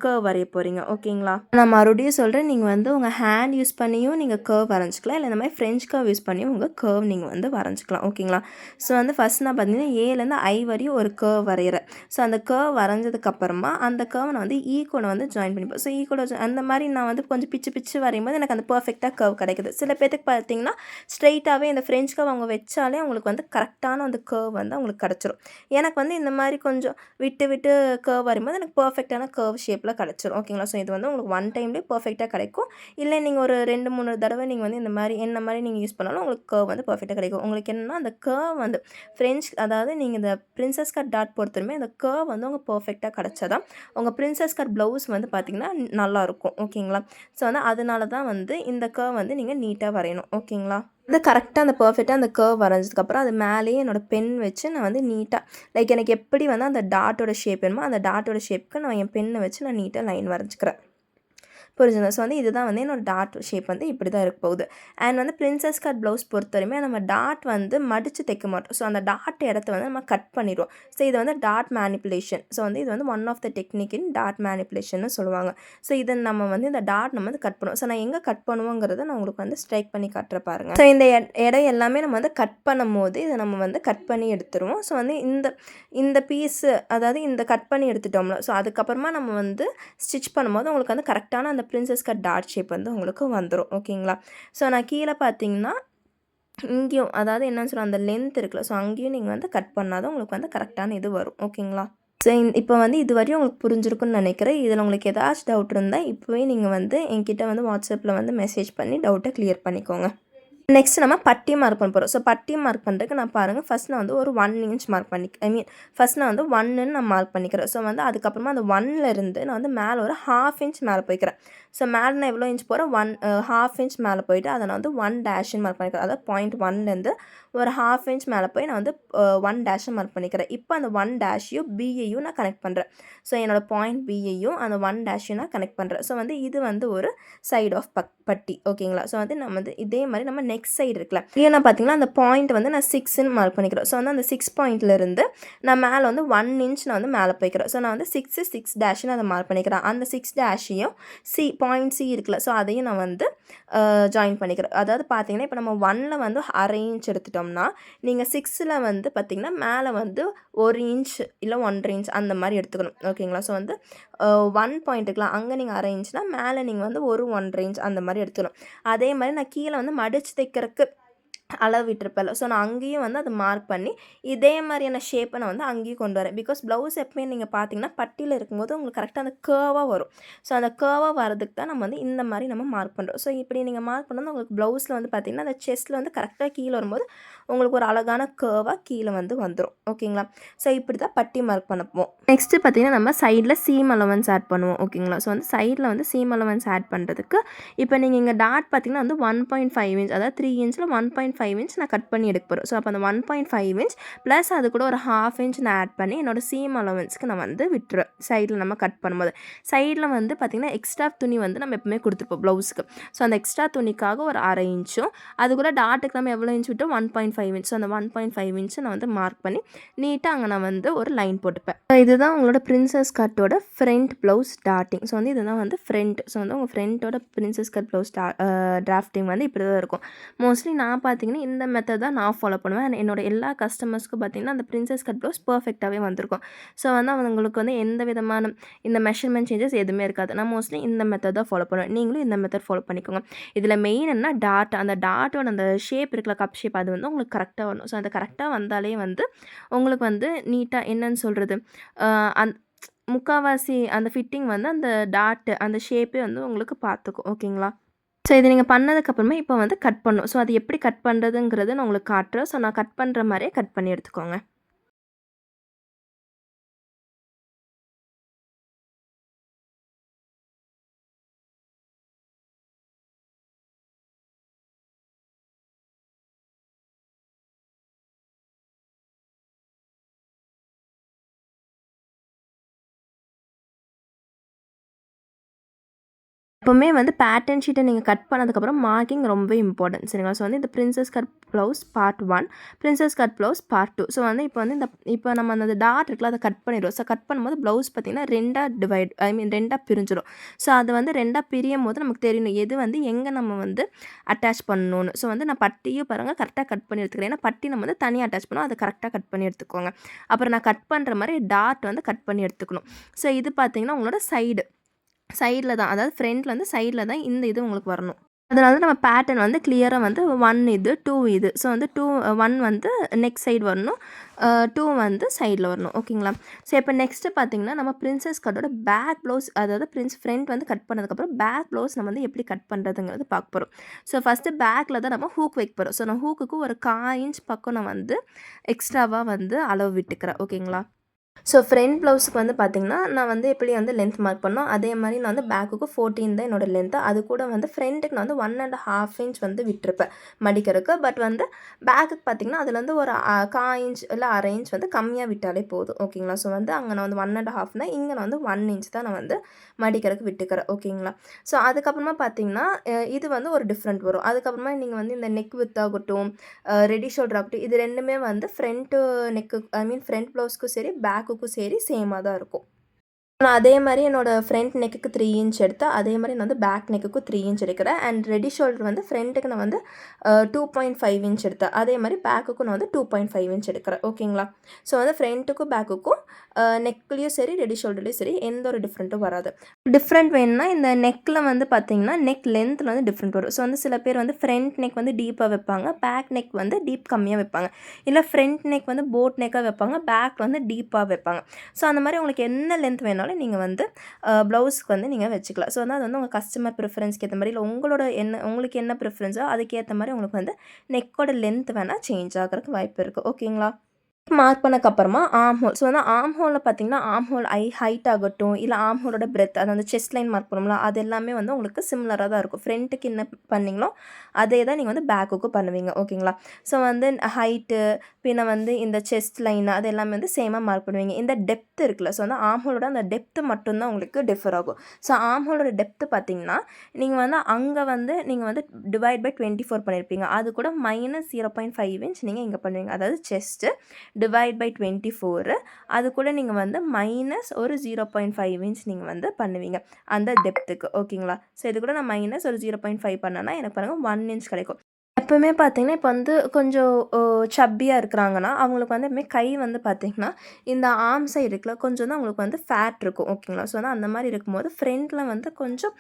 கர்வ் வரைய போகிறீங்க. ஓகேங்களா? நான் மறுபடியும் சொல்கிறேன், நீங்கள் வந்து உங்கள் ஹேண்ட் யூஸ் பண்ணியும் நீங்கள் கர்வ் வரைஞ்சிக்கலாம், இல்லை இந்த மாதிரி ஃப்ரெஞ்ச் கர்வ் யூஸ் பண்ணியும் உங்கள் கர்வ் நீங்கள் வந்து வரைஞ்சிக்கலாம். ஓகேங்களா? ஸோ வந்து ஃபஸ்ட் நான் பார்த்தீங்கன்னா ஏலேருந்து ஐ வரையும் ஒரு கர்வ் வரைகிறேன். ஸோ அந்த கர்வ் வரைஞ்சதுக்கப்புறமா அந்த கர்வை நான் வந்து ஈ கூட வந்து ஜாயின் பண்ணிப்பேன். ஸோ ஈ கூட அந்த மாதிரி நான் வந்து கொஞ்சம் பிச்சு பிச்சு வரையும்போது எனக்கு அந்த பர்ஃபெக்டாக கர்வ் கிடைக்குது. சில பேத்துக்கு பார்த்தீங்கன்னா ஸ்ட்ரெயிட்டாகவே இந்த ஃப்ரெஞ்ச் கர்வ் அவங்க வச்சாலே அவங்களுக்கு வந்து கரெக்டான அந்த கர்வ் வந்து அவங்களுக்கு கிடச்சிரும். எனக்கு வந்து இந்த மாதிரி கொஞ்சம் விட்டு விட்டு கர்வ் வரையும்போது எனக்கு பர்ஃபெக்டான கர்வ் ஷேப்பில் கிடச்சிரும். ஓகேங்களா? ஸோ இது வந்து உங்களுக்கு ஒன் டைம்லேயே பர்ஃபெக்டாக கிடைக்கும். இல்லை நீங்கள் ஒரு 2, 3 தடவை நீங்கள் வந்து இந்த மாதிரி என்ன மாதிரி நீங்கள் யூஸ் பண்ணாலும் உங்களுக்கு கர்வ் வந்து பர்ஃபெக்டாக கிடைக்கும். உங்களுக்கு என்னன்னா அந்த கர்வ் வந்து ஃப்ரெஞ்ச் அதாவது நீங்கள் இந்த பிரின்சஸ் கட் டாட் பொறுத்தவரையுமே அந்த கர்வ் வந்து உங்கள் பர்ஃபெக்டாக கிடச்சா தான் உங்கள் பிரின்சஸ் கட் ப்ளவுஸ் வந்து பார்த்திங்கன்னா நல்லாயிருக்கும். ஓகேங்களா? ஸோ வந்து அதனால தான் வந்து இந்த கர்வ் வந்து நீங்கள் நீட்டாக வரையணும். ஓகேங்களா? வந்து கரெக்டாக அந்த பர்ஃபெக்டாக அந்த கர்வ் வரைஞ்சதுக்கப்புறம் அது மேலேயே என்னோடய பென் வச்சு நான் வந்து நீட்டாக லைக் எனக்கு எப்படி வந்து அந்த டாட்டோட ஷேப் வேணுமோ அந்த டாட்டோட ஷேப்புக்கு நான் என் பென்னை வச்சு நான் நீட்டாக லைன் வரைஞ்சிக்கிறேன். புரிஞ்சுங்க? ஸோ வந்து இதுதான் வந்து என்னோடய டாட் ஷேப் வந்து இப்படி தான் இருக்க போகுது. அண்ட் வந்து பிரின்சஸ் கட் ப்ளவுஸ் பொறுத்தவரையுமே நம்ம டாட் வந்து மடித்து தைக்க மாட்டோம். ஸோ அந்த டாட் இடத்த வந்து நம்ம கட் பண்ணிடுவோம். ஸோ இது வந்து டாட் மேனிப்புலேஷன். ஸோ வந்து இது வந்து one of the technique in டாட் மேனிப்புலேஷன்னு சொல்லுவாங்க. ஸோ இதை நம்ம வந்து இந்த டாட் நம்ம வந்து கட் பண்ணுவோம். ஸோ நான் எங்கே கட் பண்ணுவோங்கிறத நான் உங்களுக்கு வந்து ஸ்ட்ரைக் பண்ணி காட்டுற பாருங்கள். ஸோ இந்த இடம் எல்லாமே நம்ம வந்து கட் பண்ணும்போது இதை நம்ம வந்து கட் பண்ணி எடுத்துருவோம். ஸோ வந்து இந்த பீஸு அதாவது இந்த கட் பண்ணி எடுத்துட்டோம்ல, ஸோ அதுக்கப்புறமா நம்ம வந்து ஸ்டிச் பண்ணும்போது உங்களுக்கு வந்து கரெக்டான அந்த பிரின்சஸ் கட் டாட் ஷேப் வந்து உங்களுக்கு வந்துடும். ஓகேங்களா? ஸோ நான் கீழே பார்த்தீங்கன்னா இங்கேயும் அதாவது என்னன்னு சொல்ல அந்த லென்த் இருக்குல்ல, ஸோ அங்கேயும் நீங்கள் வந்து கட் பண்ணாதான் உங்களுக்கு வந்து கரெக்டான இது வரும். ஓகேங்களா? ஸோ இப்போ வந்து இது வரையும் உங்களுக்கு புரிஞ்சிருக்குன்னு நினைக்கிறேன். இதில் உங்களுக்கு ஏதாச்சும் டவுட் இருந்தால் இப்போவே நீங்கள் வந்து என்கிட்ட வந்து வாட்ஸ்அப்பில் வந்து மெசேஜ் பண்ணி டவுட்டை கிளியர் பண்ணிக்கோங்க. நெக்ஸ்ட் நம்ம பட்டி மார்க் பண்ண போகிறோம். ஸோ பட்டி மார்க் பண்ணுறதுக்கு நான் பாருங்கள் ஃபஸ்ட் நான் வந்து ஒரு 1 இன்ச் மார்க் ஃபஸ்ட் நான் வந்து 1ன்னு நான் மார்க் பண்ணிக்கிறேன். ஸோ வந்து அதுக்கப்புறமா அந்த 1லேருந்து நான் வந்து மேலே ஒரு 1/2 இன்ச் மேலே போய்க்கிறேன். ஸோ மேலே நான் எவ்வளோ இன்ச் போகிறேன் 1/2 இன்ச் மேலே போயிட்டு அதை நான் வந்து 1 டேஷ்ன்னு மார்க் பண்ணிக்கிறேன். அதாவது பாயிண்ட் 1லேருந்து ஒரு 1/2 இன்ச் மேலே போய் நான் வந்து 1 டேஷ்ன்னு மார்க் பண்ணிக்கிறேன். இப்போ அந்த 1 டேஷையும் பியையும் நான் கனெக்ட் பண்ணுறேன். ஸோ என்னோடய பாயிண்ட் பியையும் அந்த 1 டேஷையும் நான் கனெக்ட் பண்ணுறேன். ஸோ வந்து இது வந்து ஒரு சைடு ஆஃப் பட்டி. ஓகேங்களா? ஸோ வந்து நம்ம வந்து இதே மாதிரி நம்ம நெக்ஸ்ட் சைடு இருக்குல்ல, ஏன்னா பார்த்தீங்கன்னா அந்த பாயிண்ட் வந்து நான் 6ன்னு மார்க் பண்ணிக்கிறேன். ஸோ வந்து அந்த 6 பாயிண்ட்லேருந்து நான் மேலே வந்து 1 இன்ச் நான் வந்து மேலே போய்க்கிறேன். ஸோ நான் வந்து 6 டேஷ்ன்னு அதை மார்க் பண்ணிக்கிறேன். அந்த 6 டேஷையும் பாயிண்ட் சி இருக்குல்ல, ஸோ அதையும் நான் வந்து ஜாயின் பண்ணிக்கிறேன். அதாவது பார்த்தீங்கன்னா இப்போ நம்ம 1ல் வந்து 1/2 இன்ச் எடுத்துட்டோம்னா நீங்கள் 6ல் வந்து பார்த்தீங்கன்னா மேலே வந்து 1 இன்ச் இல்லை 1.5 இன்ச் அந்த மாதிரி எடுத்துக்கணும். ஓகேங்களா? ஸோ வந்து 1 பாயிண்ட்டுக்கலாம் அங்கே நீங்கள் 1/2 இன்ச்னால் மேலே நீங்கள் வந்து 1.5 இன்ச் அந்த மாதிரி எடுத்துக்கணும். அதே மாதிரி நான் கீழே வந்து மடித்து தைக்கிறதுக்கு அளவு விட்டுருப்பேன்ல, ஸோ நான் அங்கேயும் வந்து அதை மார்க் பண்ணி இதே மாதிரியான ஷேப்பை நான் வந்து அங்கேயும் கொண்டு வரேன். பிகாஸ் ப்ளவுஸ் எப்பவுமே நீங்கள் பார்த்தீங்கன்னா பட்டியில் இருக்கும்போது உங்களுக்கு கரெக்டாக அந்த கேர்வாக வரும். ஸோ அந்த கேர்வாக வரதுக்கு தான் நம்ம வந்து இந்த மாதிரி நம்ம மார்க் பண்ணுறோம். ஸோ இப்படி நீங்கள் மார்க் பண்ணது உங்களுக்கு ப்ளவுஸில் வந்து பார்த்தீங்கன்னா அந்த செஸ்ட்டில் வந்து கரெக்டாக கீழே வரும்போது உங்களுக்கு ஒரு அழகான கேர்வாக கீழே வந்து வந்துடும். ஓகேங்களா? ஸோ இப்படி தான் பட்டி மார்க் பண்ணுவோம். நெக்ஸ்ட்டு பார்த்தீங்கன்னா நம்ம சைடில் சீம் அலவன்ஸ் ஆட் பண்ணுவோம். ஓகேங்களா? ஸோ வந்து சைடில் வந்து சீம் அலவன்ஸ் ஆட் பண்ணுறதுக்கு இப்போ நீங்கள் இங்கே டாட் பார்த்தீங்கன்னா வந்து 1.5 இன்ச் அதாவது 3 இன்ச்சில் 1.5 இன்ச் நான் கட் பண்ணி எடுக்க போகிறேன். ஸோ அப்போ அந்த 1.5 இன்ச் ப்ளஸ் அது கூட ஒரு 1/2 இன்ச் நான் ஆட் பண்ணி என்னோடய சீம் அலவன்ஸ்க்கு நான் வந்து விட்டுருவேன். சைடில் நம்ம கட் பண்ணும்போது சைடில் வந்து பார்த்திங்கன்னா எக்ஸ்ட்ரா துணி வந்து நம்ம எப்பவுமே கொடுத்துருப்போம் ப்ளவுஸுக்கு. ஸோ அந்த எக்ஸ்ட்ரா துணிக்காக ஒரு 1/2 இன்ச்சும் அது கூட டாட்டுக்கு நம்ம எவ்வளோ இன்ச் விட்டோம் 1.5 இன்ச். ஸோ அந்த 1.5 இன்ச்சு நான் வந்து மார்க் பண்ணி நீட்டாக அங்கே நான் வந்து ஒரு லைன் போட்டுப்பேன். இதுதான் உங்களோட பிரின்சஸ் கட்டோட ஃப்ரண்ட் ப்ளவுஸ் டாட்டிங். ஸோ வந்து இதுதான் வந்து ஃப்ரண்ட். ஸோ வந்து உங்கள் ஃப்ரண்ட்டோட பிரின்சஸ் கட் ப்ளவுஸ் டிராஃப்டிங் வந்து இப்படி தான் இருக்கும். மோஸ்ட்லி நான் பார்த்தீங்கன்னா இந்த மெத்தட் தான் நான் ஃபாலோ பண்ணுவேன். அண்ட் என்னோட எல்லா கஸ்டமர்ஸ்க்கும் பார்த்தீங்கன்னா அந்த பிரின்சஸ் கட் ப்ளவுஸ் பர்ஃபெக்டாகவே வந்திருக்கும். ஸோ வந்து அவங்களுக்கு வந்து எந்த விதமான இந்த மெஷர்மெண்ட் சேஞ்சஸ் எதுவுமே இருக்காது. நான் மோஸ்ட்லி இந்த மெத்தட் தான் ஃபாலோ பண்ணுவேன். நீங்களும் இந்த மெத்தட் ஃபாலோ பண்ணிக்கோங்க. இதில் மெயின் என்ன டாட் அந்த டாட்டோட அந்த ஷேப் இருக்குல்ல கப் ஷேப் அது வந்து உங்களுக்கு கரெக்டாக வரணும். ஸோ அது கரெக்டாக வந்தாலே வந்து உங்களுக்கு வந்து நீட்டாக என்னன்னு சொல்கிறது முக்கால்வாசி அந்த ஃபிட்டிங் வந்து அந்த டாட்டு அந்த ஷேப்பே வந்து உங்களுக்கு பார்த்துக்கும். ஓகேங்களா? ஸோ இது நீங்கள் பண்ணதுக்கப்புறமா இப்போ வந்து கட் பண்ணணும். ஸோ அது எப்படி கட் பண்ணுறதுங்கிறது நான் உங்களுக்கு காட்டுறேன். ஸோ நான் கட் பண்ணுற மாதிரியே கட் பண்ணி எடுத்துக்கோங்க. எப்போவுமே வந்து பேட்டர்ன் ஷீட்டை நீங்கள் கட் பண்ணதுக்கப்புறம் மார்க்கிங் ரொம்பவே இம்பார்ட்டன்ட் சரிங்களா. ஸோ வந்து இந்த princess cut blouse part 1, princess cut blouse part 2. So வந்து இப்போ நம்ம அந்த டாட் இருக்குல்ல அதை கட் பண்ணிடுவோம். ஸோ கட் பண்ணும்போது ப்ளவுஸ் பார்த்திங்கன்னா 2 பிரிஞ்சிடும். ஸோ அது வந்து 2 பிரியும் போது நமக்கு தெரியணும் எது வந்து எங்கே நம்ம வந்து அட்டாச் பண்ணணும்னு. ஸோ வந்து நான் பட்டியும் பாருங்கள் கரெக்டாக கட் பண்ணி எடுத்துக்கிறேன். ஏன்னா பட்டி நம்ம வந்து தனியாக அட்டாச் பண்ணுவோம், அதை கரெக்டாக கட் பண்ணி எடுத்துக்கோங்க. அப்புறம் நான் கட் பண்ணுற மாதிரி டாட் வந்து கட் பண்ணி எடுத்துக்கணும். ஸோ இது பார்த்திங்கன்னா உங்களோட சைடில் தான், அதாவது ஃப்ரண்ட்டில் வந்து சைடில் தான் இந்த இது உங்களுக்கு வரணும். அதனால நம்ம பேட்டர்ன் வந்து கிளியராக வந்து 1 இது 2 இது. ஸோ வந்து 1 வந்து நெக் சைடு வரணும், 2 வந்து சைடில் வரணும். ஓகேங்களா. ஸோ இப்போ நெக்ஸ்ட்டு பார்த்திங்கன்னா நம்ம பிரின்சஸ் கட்டோட பேக் ப்ளவுஸ், அதாவது ஃப்ரண்ட் வந்து கட் பண்ணதுக்கப்புறம் பேக் ப்ளவுஸ் நம்ம வந்து எப்படி கட் பண்ணுறதுங்கிறது பார்க்க போகிறோம். ஸோ ஃபஸ்ட்டு பேக்கில் தான் நம்ம ஹூக் வைக்க போகிறோம். ஸோ நான் ஹூக்குக்கு ஒரு 1/4 இன்ச் பக்கம் நான் வந்து எக்ஸ்ட்ராவாக வந்து அளவு விட்டுக்கிறேன். ஓகேங்களா. ஸோ ஃப்ரண்ட் ப்ளவுஸுக்கு வந்து பார்த்திங்கன்னா நான் வந்து எப்படி வந்து லென்த் மார்க் பண்ணோம் அதே மாதிரி நான் வந்து பேக்குக்கு 14 தான் என்னோடய லென்த்து. அது கூட வந்து ஃப்ரண்ட்டுக்கு நான் வந்து 1.5 இன்ச் வந்து விட்டுருப்பேன் மடிக்கிறதுக்கு. பட் வந்து பேக்குக்கு பார்த்திங்கன்னா அதில் வந்து ஒரு 1/4 இன்ச் இல்லை 1/2 இன்ச் வந்து கம்மியாக விட்டாலே போதும். ஓகேங்களா. ஸோ வந்து அங்கே நான் வந்து 1.5 இங்கே நான் வந்து 1 இன்ச் தான் நான் வந்து மடிக்கிறதுக்கு விட்டுக்கிறேன். ஓகேங்களா. ஸோ அதுக்கப்புறமா பார்த்திங்கன்னா இது வந்து ஒரு டிஃப்ரெண்ட் வரும். அதுக்கப்புறமா நீங்கள் வந்து இந்த நெக் வித் ஆகட்டும், ரெடி ஷோல்டர் ஆகட்டும், இது ரெண்டுமே வந்து ஃப்ரண்ட் ப்ளவுஸ்க்கும் சரி பேக்குக்கும் சரி சேமாக தான் இருக்கும். நான் அதே மாதிரி என்னோடய ஃப்ரண்ட் நெக்குக்கு 3 இன்ச் எடுத்தேன், அதே மாதிரி நான் வந்து பேக் நெக்குக்கும் 3 இன்ச் எடுக்கிறேன். அண்ட் ரெடி ஷோல்டர் வந்து ஃப்ரண்ட்டுக்கு நான் வந்து 2.5 இன்ச் எடுத்தேன், அதே மாதிரி பேக்குக்கும் நான் வந்து 2.5 இன்ச் எடுக்கிறேன். ஓகேங்களா. ஸோ வந்து ஃப்ரண்ட்டுக்கும் பேக்குக்கும் நெக்லேயும் சரி ரெடி ஷோல்டர்லேயும் சரி எந்த ஒரு டிஃப்ரெண்ட்டும் வராது. டிஃப்ரெண்ட் வேணும்னா இந்த நெக்கில் வந்து பார்த்திங்கன்னா நெக் லென்த்தில் வந்து டிஃப்ரெண்ட் வரும். ஸோ வந்து சில பேர் வந்து ஃப்ரண்ட் நெக் வந்து டீப்பாக வைப்பாங்க, பேக் நெக் வந்து டீப் கம்மியாக வைப்பாங்க, இல்லை ஃப்ரண்ட் நெக் வந்து போட் நெக்காக வைப்பாங்க, பேக் வந்து டீப்பாக வைப்பாங்க. ஸோ அந்த மாதிரி உங்களுக்கு என்ன லென்த் வேணாலும் நீங்கள் வந்து ப்ளவுஸ்க்கு வந்து நீங்கள் வச்சுக்கலாம். ஸோ வந்து அது வந்து உங்கள் கஸ்டமர் ப்ரிஃபரன்ஸ்க்கு ஏற்ற மாதிரி, இல்லை உங்களுக்கு என்ன ப்ரிஃபரன்ஸோ அதுக்கேற்ற மாதிரி உங்களுக்கு வந்து நெக்கோட லென்த் வேணால் சேஞ்ச் ஆகிறதுக்கு வாய்ப்பு இருக்குது. ஓகேங்களா. மார்க் பண்ணக்கப்புறமா ஆர்ம் ஹோல். ஸோ வந்து ஆர்ம் ஹோலில் பார்த்திங்கன்னா ஆர்ம் ஹோல் ஹைட் ஆகட்டும், இல்லை ஆர்ம் ஹோலோட பிரெத், அது அந்த செஸ்ட் லைன் மார்க் பண்ணுவோம்ல, அது எல்லாமே வந்து உங்களுக்கு சிமிலராக தான் இருக்கும். ஃப்ரண்ட்டுக்கு என்ன பண்ணிங்களோ அதே தான் நீங்கள் வந்து பேக்குக்கும் பண்ணுவீங்க. ஓகேங்களா. ஸோ வந்து ஹைட்டு பின்ன வந்து இந்த செஸ்ட் லைன் அது எல்லாமே வந்து சேமாக மார்க் பண்ணுவீங்க. இந்த டெப்த் இருக்குல்ல, ஸோ வந்து ஆர்ம் ஹோலோட அந்த டெப்த்து மட்டும்தான் உங்களுக்கு டிஃபர் ஆகும். ஸோ ஆர்ம் ஹோலோட டெப்த்து பார்த்திங்கன்னா நீங்கள் வந்து அங்கே வந்து நீங்கள் வந்து டிவைட் பை 24 பண்ணியிருப்பீங்க, அது கூட -0.5 இன்ச் நீங்கள் இங்கே பண்ணுவீங்க. அதாவது செஸ்ட்டு டிவைட் பை 24, அது கூட நீங்கள் வந்து மைனஸ் ஒரு 0.5 இன்ச் நீங்கள் வந்து பண்ணுவீங்க அந்த டெப்த்துக்கு. ஓகேங்களா. ஸோ இது கூட நான் மைனஸ் ஒரு 0.5 பண்ணேன்னா எனக்கு பாருங்கள் 1 இன்ச் கிடைக்கும். எப்போவுமே பார்த்திங்கன்னா இப்போ வந்து கொஞ்சம் சப்பியாக இருக்கிறாங்கன்னா அவங்களுக்கு வந்து எப்பவுமே கை வந்து பார்த்திங்கன்னா இந்த ஆர்ம் சைடு இருக்குல்ல கொஞ்சம் தான் அவங்களுக்கு வந்து ஃபேட் இருக்கும். ஓகேங்களா. ஸோ வந்து அந்த மாதிரி இருக்கும்போது ஃப்ரண்ட்டில் வந்து கொஞ்சம்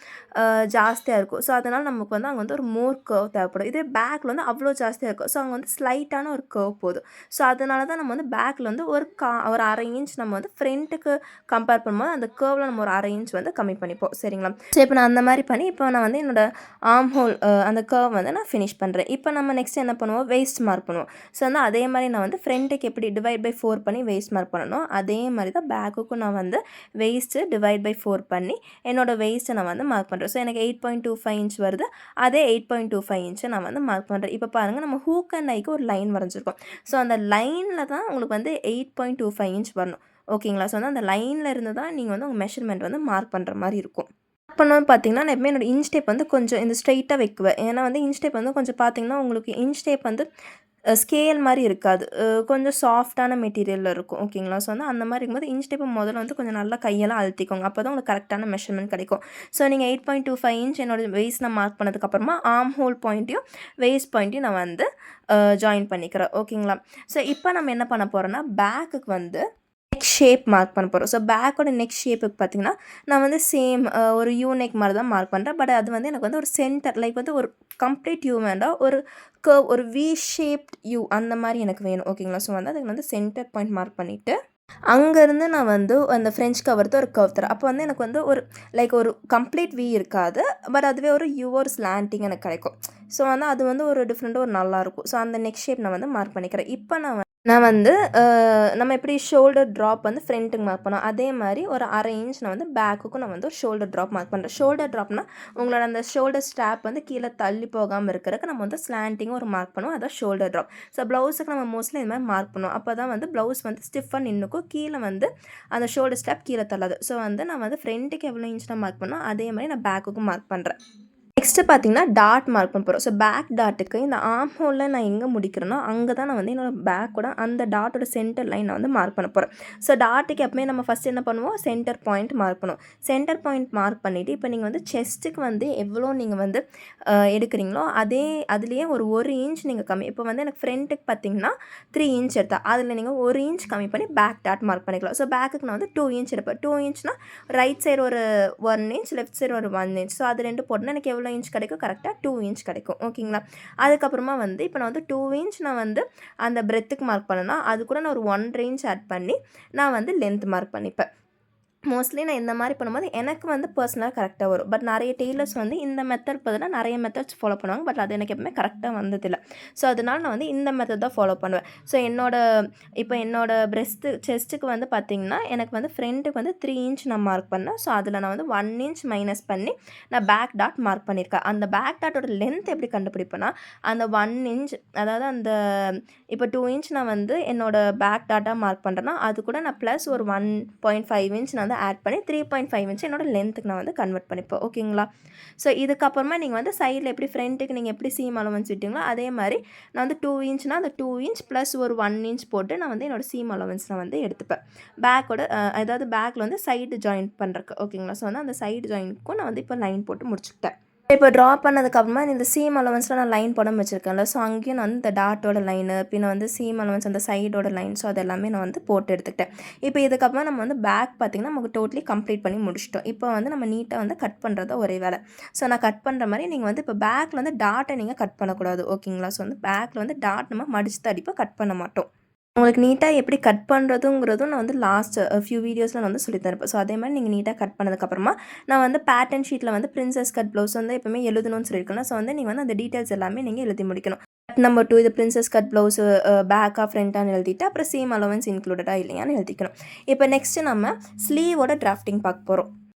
ஜாஸ்தியாக இருக்கும். ஸோ அதனால் நமக்கு வந்து அங்கே வந்து ஒரு மோர் கர்வ் தேவைப்படும். இதே பேக்கில் வந்து அவ்வளோ ஜாஸ்தியாக இருக்கும். ஸோ அங்கே வந்து ஸ்லைட்டான ஒரு கர்வ் போதும். ஸோ அதனால தான் நம்ம வந்து பேக்கில் வந்து ஒரு 1/2 இன்ச் நம்ம வந்து ஃப்ரண்ட்டுக்கு கம்பேர் பண்ணும்போது அந்த கர்வில் நம்ம ஒரு 1/2 இன்ச் வந்து கம்மி பண்ணிப்போம். சரிங்களா. ஸோ இப்போ நான் அந்த மாதிரி பண்ணி இப்போ நான் வந்து என்னோடய ஆர்ம் ஹோல் அந்த கர்வ் வந்து நான் ஃபினிஷ் பண்ணுறேன். இப்போ நம்ம நெக்ஸ்ட் என்ன பண்ணுவோம், வேஸ்ட் மார்க் பண்ணுவோம். ஸோ வந்து அதே மாதிரி நான் வந்து ஃப்ரண்ட்டுக்கு எப்படி டிவைட் பை 4 பண்ணி வேஸ்ட் மார்க் பண்ணணும், அதே மாதிரி தான் பேக்குக்கும் நான் வந்து வேஸ்ட்டு டிவைட் பை 4 பண்ணி என்னோடய வேஸ்ட்டை நான் வந்து மார்க் பண்ணுறேன். ஸோ எனக்கு 8.25 இன்ச் வருது, அதே 8.25 இன்ச்சை நான் வந்து மார்க் பண்ணுறேன். இப்போ பாருங்கள் நம்ம ஹூக் அண்ட் ஐக்கு ஒரு லைன் வரைஞ்சிருக்கோம். ஸோ அந்த லைனில் தான் உங்களுக்கு வந்து 8.25 இன்ச் வரணும். ஓகேங்களா. ஸோ வந்து அந்த லைனில் இருந்து தான் நீங்கள் வந்து உங்கள் மெஷர்மெண்ட் வந்து மார்க் பண்ணுற மாதிரி இருக்கும். பண்ணோன்னு பார்த்தீங்கன்னா நான் எப்பவுமே என்னோடய இன்ச் டேப் வந்து கொஞ்சம் இந்த ஸ்ட்ரெயிட்டாக வைக்குவேன். ஏன்னா வந்து இன்ச் டேப் வந்து கொஞ்சம் பார்த்தீங்கன்னா உங்களுக்கு இன்ச் டேப் வந்து ஸ்கேல் மாதிரி இருக்காது, கொஞ்சம் சாஃப்டான மெட்டீரியலில் இருக்கும். ஓகேங்களா. ஸோ வந்து அந்த மாதிரி இருக்கும்போது இன்ச் டேப்பை முதல்ல வந்து கொஞ்சம் நல்லா கையெல்லாம் அழுத்திக்கோங்க, அப்போ தான் உங்களுக்கு கரெக்டான மெஷர்மெண்ட் கிடைக்கும். ஸோ நீங்கள் 8.25 இன்ச் என்னோடய வேஸ்ட் நான் மார்க் பண்ணதுக்கப்புறமா ஆர்ம் ஹோல் பாயிண்ட்டையும் வேஸ்ட் பாயிண்ட்டையும் நான் வந்து ஜாயின் பண்ணிக்கிறேன். ஓகேங்களா. ஸோ இப்போ நம்ம என்ன பண்ண போகிறோன்னா பேக்குக்கு வந்து நெக் ஷேப் மார்க் பண்ண போகிறோம். ஸோ பேக்கோட நெக் ஷேப்புக்கு பார்த்திங்கன்னா நான் வந்து சேம் ஒரு யூ நெக் மாதிரி தான் மார்க் பண்ணுறேன். பட் அது வந்து எனக்கு வந்து ஒரு சென்டர் லைக் வந்து ஒரு கம்ப்ளீட் யூ வேண்டாம், ஒரு கர்வ், ஒரு வி ஷேப்ட் யூ அந்த மாதிரி எனக்கு வேணும். ஓகேங்களா. ஸோ வந்து அதுக்கு வந்து சென்டர் பாயிண்ட் மார்க் பண்ணிவிட்டு அங்கேருந்து நான் வந்து அந்த ஃப்ரெஞ்ச் கவர்த்து ஒரு கர்வ் தரேன். அப்போ வந்து எனக்கு வந்து ஒரு லைக் ஒரு கம்ப்ளீட் வி இருக்காது, பட் அதுவே ஒரு யூ ஒரு ஸ்லாண்டிங் எனக்கு கிடைக்கும். ஸோ வந்து அது வந்து ஒரு டிஃப்ரெண்ட்டாக ஒரு நல்லாயிருக்கும். ஸோ அந்த நெக் ஷேப் நான் வந்து மார்க் பண்ணிக்கிறேன். இப்போ நான் நான் வந்து நம்ம எப்படி ஷோல்டர் ட்ராப் வந்து ஃப்ரண்ட்டுக்கு மார்க் பண்ணோம், அதே மாரி ஒரு 1/2 இன்ச் நான் வந்து பேக்குக்கும் நான் வந்து ஒரு ஷோல்டர் ட்ராப் மார்க் பண்ணுறேன். ஷோல்டர் ட்ராப்னா உங்களோட அந்த ஷோல்டர் ஸ்ட்ராப் வந்து கீழ தள்ளி போகாம இருக்கறதுக்கு நம்ம வந்து ஸ்லாண்டிங்கா ஒரு மார்க் பண்ணுவோம். அதான் ஷோல்டர் ட்ராப். ஸோ ப்ளவுஸுக்கு நம்ம மோஸ்ட்லி இந்த மாரி மார்க் பண்ணுவோம். அப்பதான் வந்து ப்ளவுஸ் வந்து ஸ்டிஃபா நின்னுக்கும். கீழ வந்து அந்த ஷோல்டர் ஸ்ட்ராப் கீழ தள்ளாது. ஸோ வந்து நான் வந்து ஃப்ரண்ட்டுக்கு எவ்வளோ இன்ச் நான் மார்க் பண்ணனோ, அதே மாரி நான் பேக்குக்கும் மார்க் பண்றேன். நெக்ஸ்ட்டு பார்த்தீங்கன்னா, டாட் மார்க் பண்ண போறோம். ஸோ பேக் டாட்டுக்கு இந்த ஆர்ம் ஹோல்ல நான் எங்கே முடிக்கிறேனோ, அங்க தான் நான் வந்து என்னோட பேக்கோட அந்த டாட்டோட சென்டர் லைன் நான் வந்து மார்க் பண்ண போறேன். ஸோ டாட்டுக்கு எப்பவுமே நம்ம ஃபர்ஸ்ட் என்ன பண்ணுவோம்? சென்டர் பாயிண்ட் மார்க் பண்ணுவோம். சென்டர் பாயிண்ட் மார்க் பண்ணிட்டு, இப்போ நீங்க வந்து செஸ்ட்டுக்கு வந்து எவ்வளோ நீங்க வந்து எடுக்கிறீங்களோ, அதிலேயே ஒரு 1 இன்ச் நீங்க கம்மி. இப்போ வந்து எனக்கு ஃப்ரண்ட்டுக்கு பார்த்தீங்கன்னா, 3 இன்ச் எடுத்தா, அதில நீங்க 1 இன்ச் கம்மி பண்ணி பேக் டாட் மார்க் பண்ணிக்கலாம். ஸோ பேக்குக்கு நான் வந்து 2 இன்ச் எடுப்பேன். 2 இன்ச்னா ரைட் சைடு ஒரு 1 இன்ச், லெஃப்ட் சைடு ஒரு 1 இன்ச். ஸோ அது 2 போட்டோன்னா எனக்கு எவ்வளோ இன்ச் கிடைக்கும்? கரெக்ட்டா 2 இன்ச் கிடைக்கும். ஓகேங்களா? அதுக்கப்புறமா வந்து இப்போ நான் வந்து 2 இன்ச் நான் வந்து அந்த பிரெத்துக்கு மார்க் பண்ணேன்னா, அது கூட நான் ஒரு 1 1/2 இன்ச் ஆட் பண்ணி, நான் வந்து லென்த் மார்க் பண்ணிப்பேன். மோஸ்ட்லி நான் இந்த மாரி பண்ணும்போது எனக்கு வந்து பர்சனலா கரெக்ட்டா வரும். பட் நெறைய டெய்லர்ஸ் வந்து இந்த மெத்தட் பதிலா நெறைய மெத்தட்ஸ் ஃபாலோ பண்ணுவாங்க. பட் அது எனக்கு எப்பவுமே கரெக்ட்டா வந்ததில்ல. ஸோ அதனால நான் வந்து இந்த மெத்தட் தான் ஃபாலோ பண்ணுவேன். ஸோ என்னோட செஸ்ட்டுக்கு வந்து பார்த்தீங்கன்னா, எனக்கு வந்து ஃப்ரண்ட்டுக்கு வந்து 3 இன்ச் நான் மார்க் பண்ணேன். ஸோ அதில நான் வந்து 1 இன்ச் மைனஸ் பண்ணி நான் பேக் டாட் மார்க் பண்ணியிருக்கேன். அந்த பேக் டாட்டோட லென்த் எப்படி கண்டுபிடிப்பேன்னா, அந்த 1 இன்ச் அதாவது இப்போ 2 இன்ச் நான் வந்து என்னோட பேக் டாட்டா மார்க் பண்றேன்னா, அது கூட நான் ப்ளஸ் ஒரு 1.5 இன்ச் நான் வந்து ஆட் பண்ணி 3.5 இன்ச் என்னோட லென்த்துக்கு நான் வந்து கன்வெர்ட் பண்ணிப்பேன். ஓகேங்களா? ஸோ இதுக்கப்புறமா நீங்க வந்து சைடில எப்படி ஃப்ரண்ட்டுக்கு நீங்க எப்படி சீம் அலவன்ஸ் விட்டீங்களோ, அதே மாரி நான் வந்து 2 இன்ச்னா அந்த 2 இன்ச் ப்ளஸ் ஒரு 1 இன்ச் போட்டு நான் வந்து என்னோட சீம் அலவன்ஸ் நான் வந்து எடுத்துப்பேன். பேக்கோட அதாவது பேக்ல வந்து சைடு ஜாயிண்ட் பண்றக்கு. ஓகேங்களா? ஸோ வந்து அந்த சைடு ஜாயிண்ட்க்கும் நான் வந்து இப்போ லைன் போட்டு முடிச்சுக்கிட்டேன். இப்போ ட்ரா பண்ணதுக்கப்புறமா இந்த சீம் அலவன்ஸ்லாம் நான் லைன் போடாம வச்சுருக்கேன்ல. ஸோ அங்கேயும் நான் வந்து இந்த டாட்டோட லைனு, பின்ன வந்து சீம் அலவன்ஸ் அந்த சைடோட லைன், ஸோ அது எல்லாமே நான் வந்து போட்டு எடுத்துக்கிட்டேன். இப்போ இதுக்கப்புறமா நம்ம வந்து பேக் பார்த்திங்கன்னா, நமக்கு டோட்டலி கம்ப்ளீட் பண்ணி முடிச்சிட்டோம். இப்போ வந்து நம்ம நீட்டாக வந்து கட் பண்ணுறது தான் ஒரே வேலை. ஸோ நான் கட் பண்ணுற மாரி நீங்கள் வந்து இப்போ பேக்கில் வந்து டாட்டை நீங்கள் கட் பண்ணக்கூடாது. ஓகேங்களா? ஸோ வந்து பேக்கில் வந்து டாட் நம்ம மடிச்சு தான் அடிப்போம், கட் பண்ண மாட்டோம். உங்களுக்கு நீட்டா எப்படி கட் பண்ணுறதுங்கிறதும் நான் வந்து லாஸ்ட் ஃபியூ வீடியோஸில் நான் வந்து சொல்லி தருப்பேன். ஸோ அதே மாரி நீங்கள் நீட்டாக கட் பண்ணதுக்கப்புறமா நான் வந்து பேட்டர்ன் ஷீட்டில் வந்து பிரின்சஸ் கட் ப்ளவுஸ் வந்து எப்பவுமே எழுதணும்னு சொல்லியிருக்கேன். ஸோ வந்து நீங்கள் வந்து அந்த டீட்டெயில்ஸ் எல்லாமே நீங்கள் எழுதி முடிக்கணும். கட் நம்பர் 2 இது பிரின்சஸ் கட் ப்ளவுஸ் பேக்கா ஃப்ரண்ட்டான்னு எழுதிட்டு அப்புறம் சீம் அலவன்ஸ் இன்க்ளூடடா இல்லையான்னு எழுதிக்கணும். இப்போ நெக்ஸ்ட்டு நம்ம ஸ்லீவோட டிராஃப்டிங் பார்க்க போகிறோம்.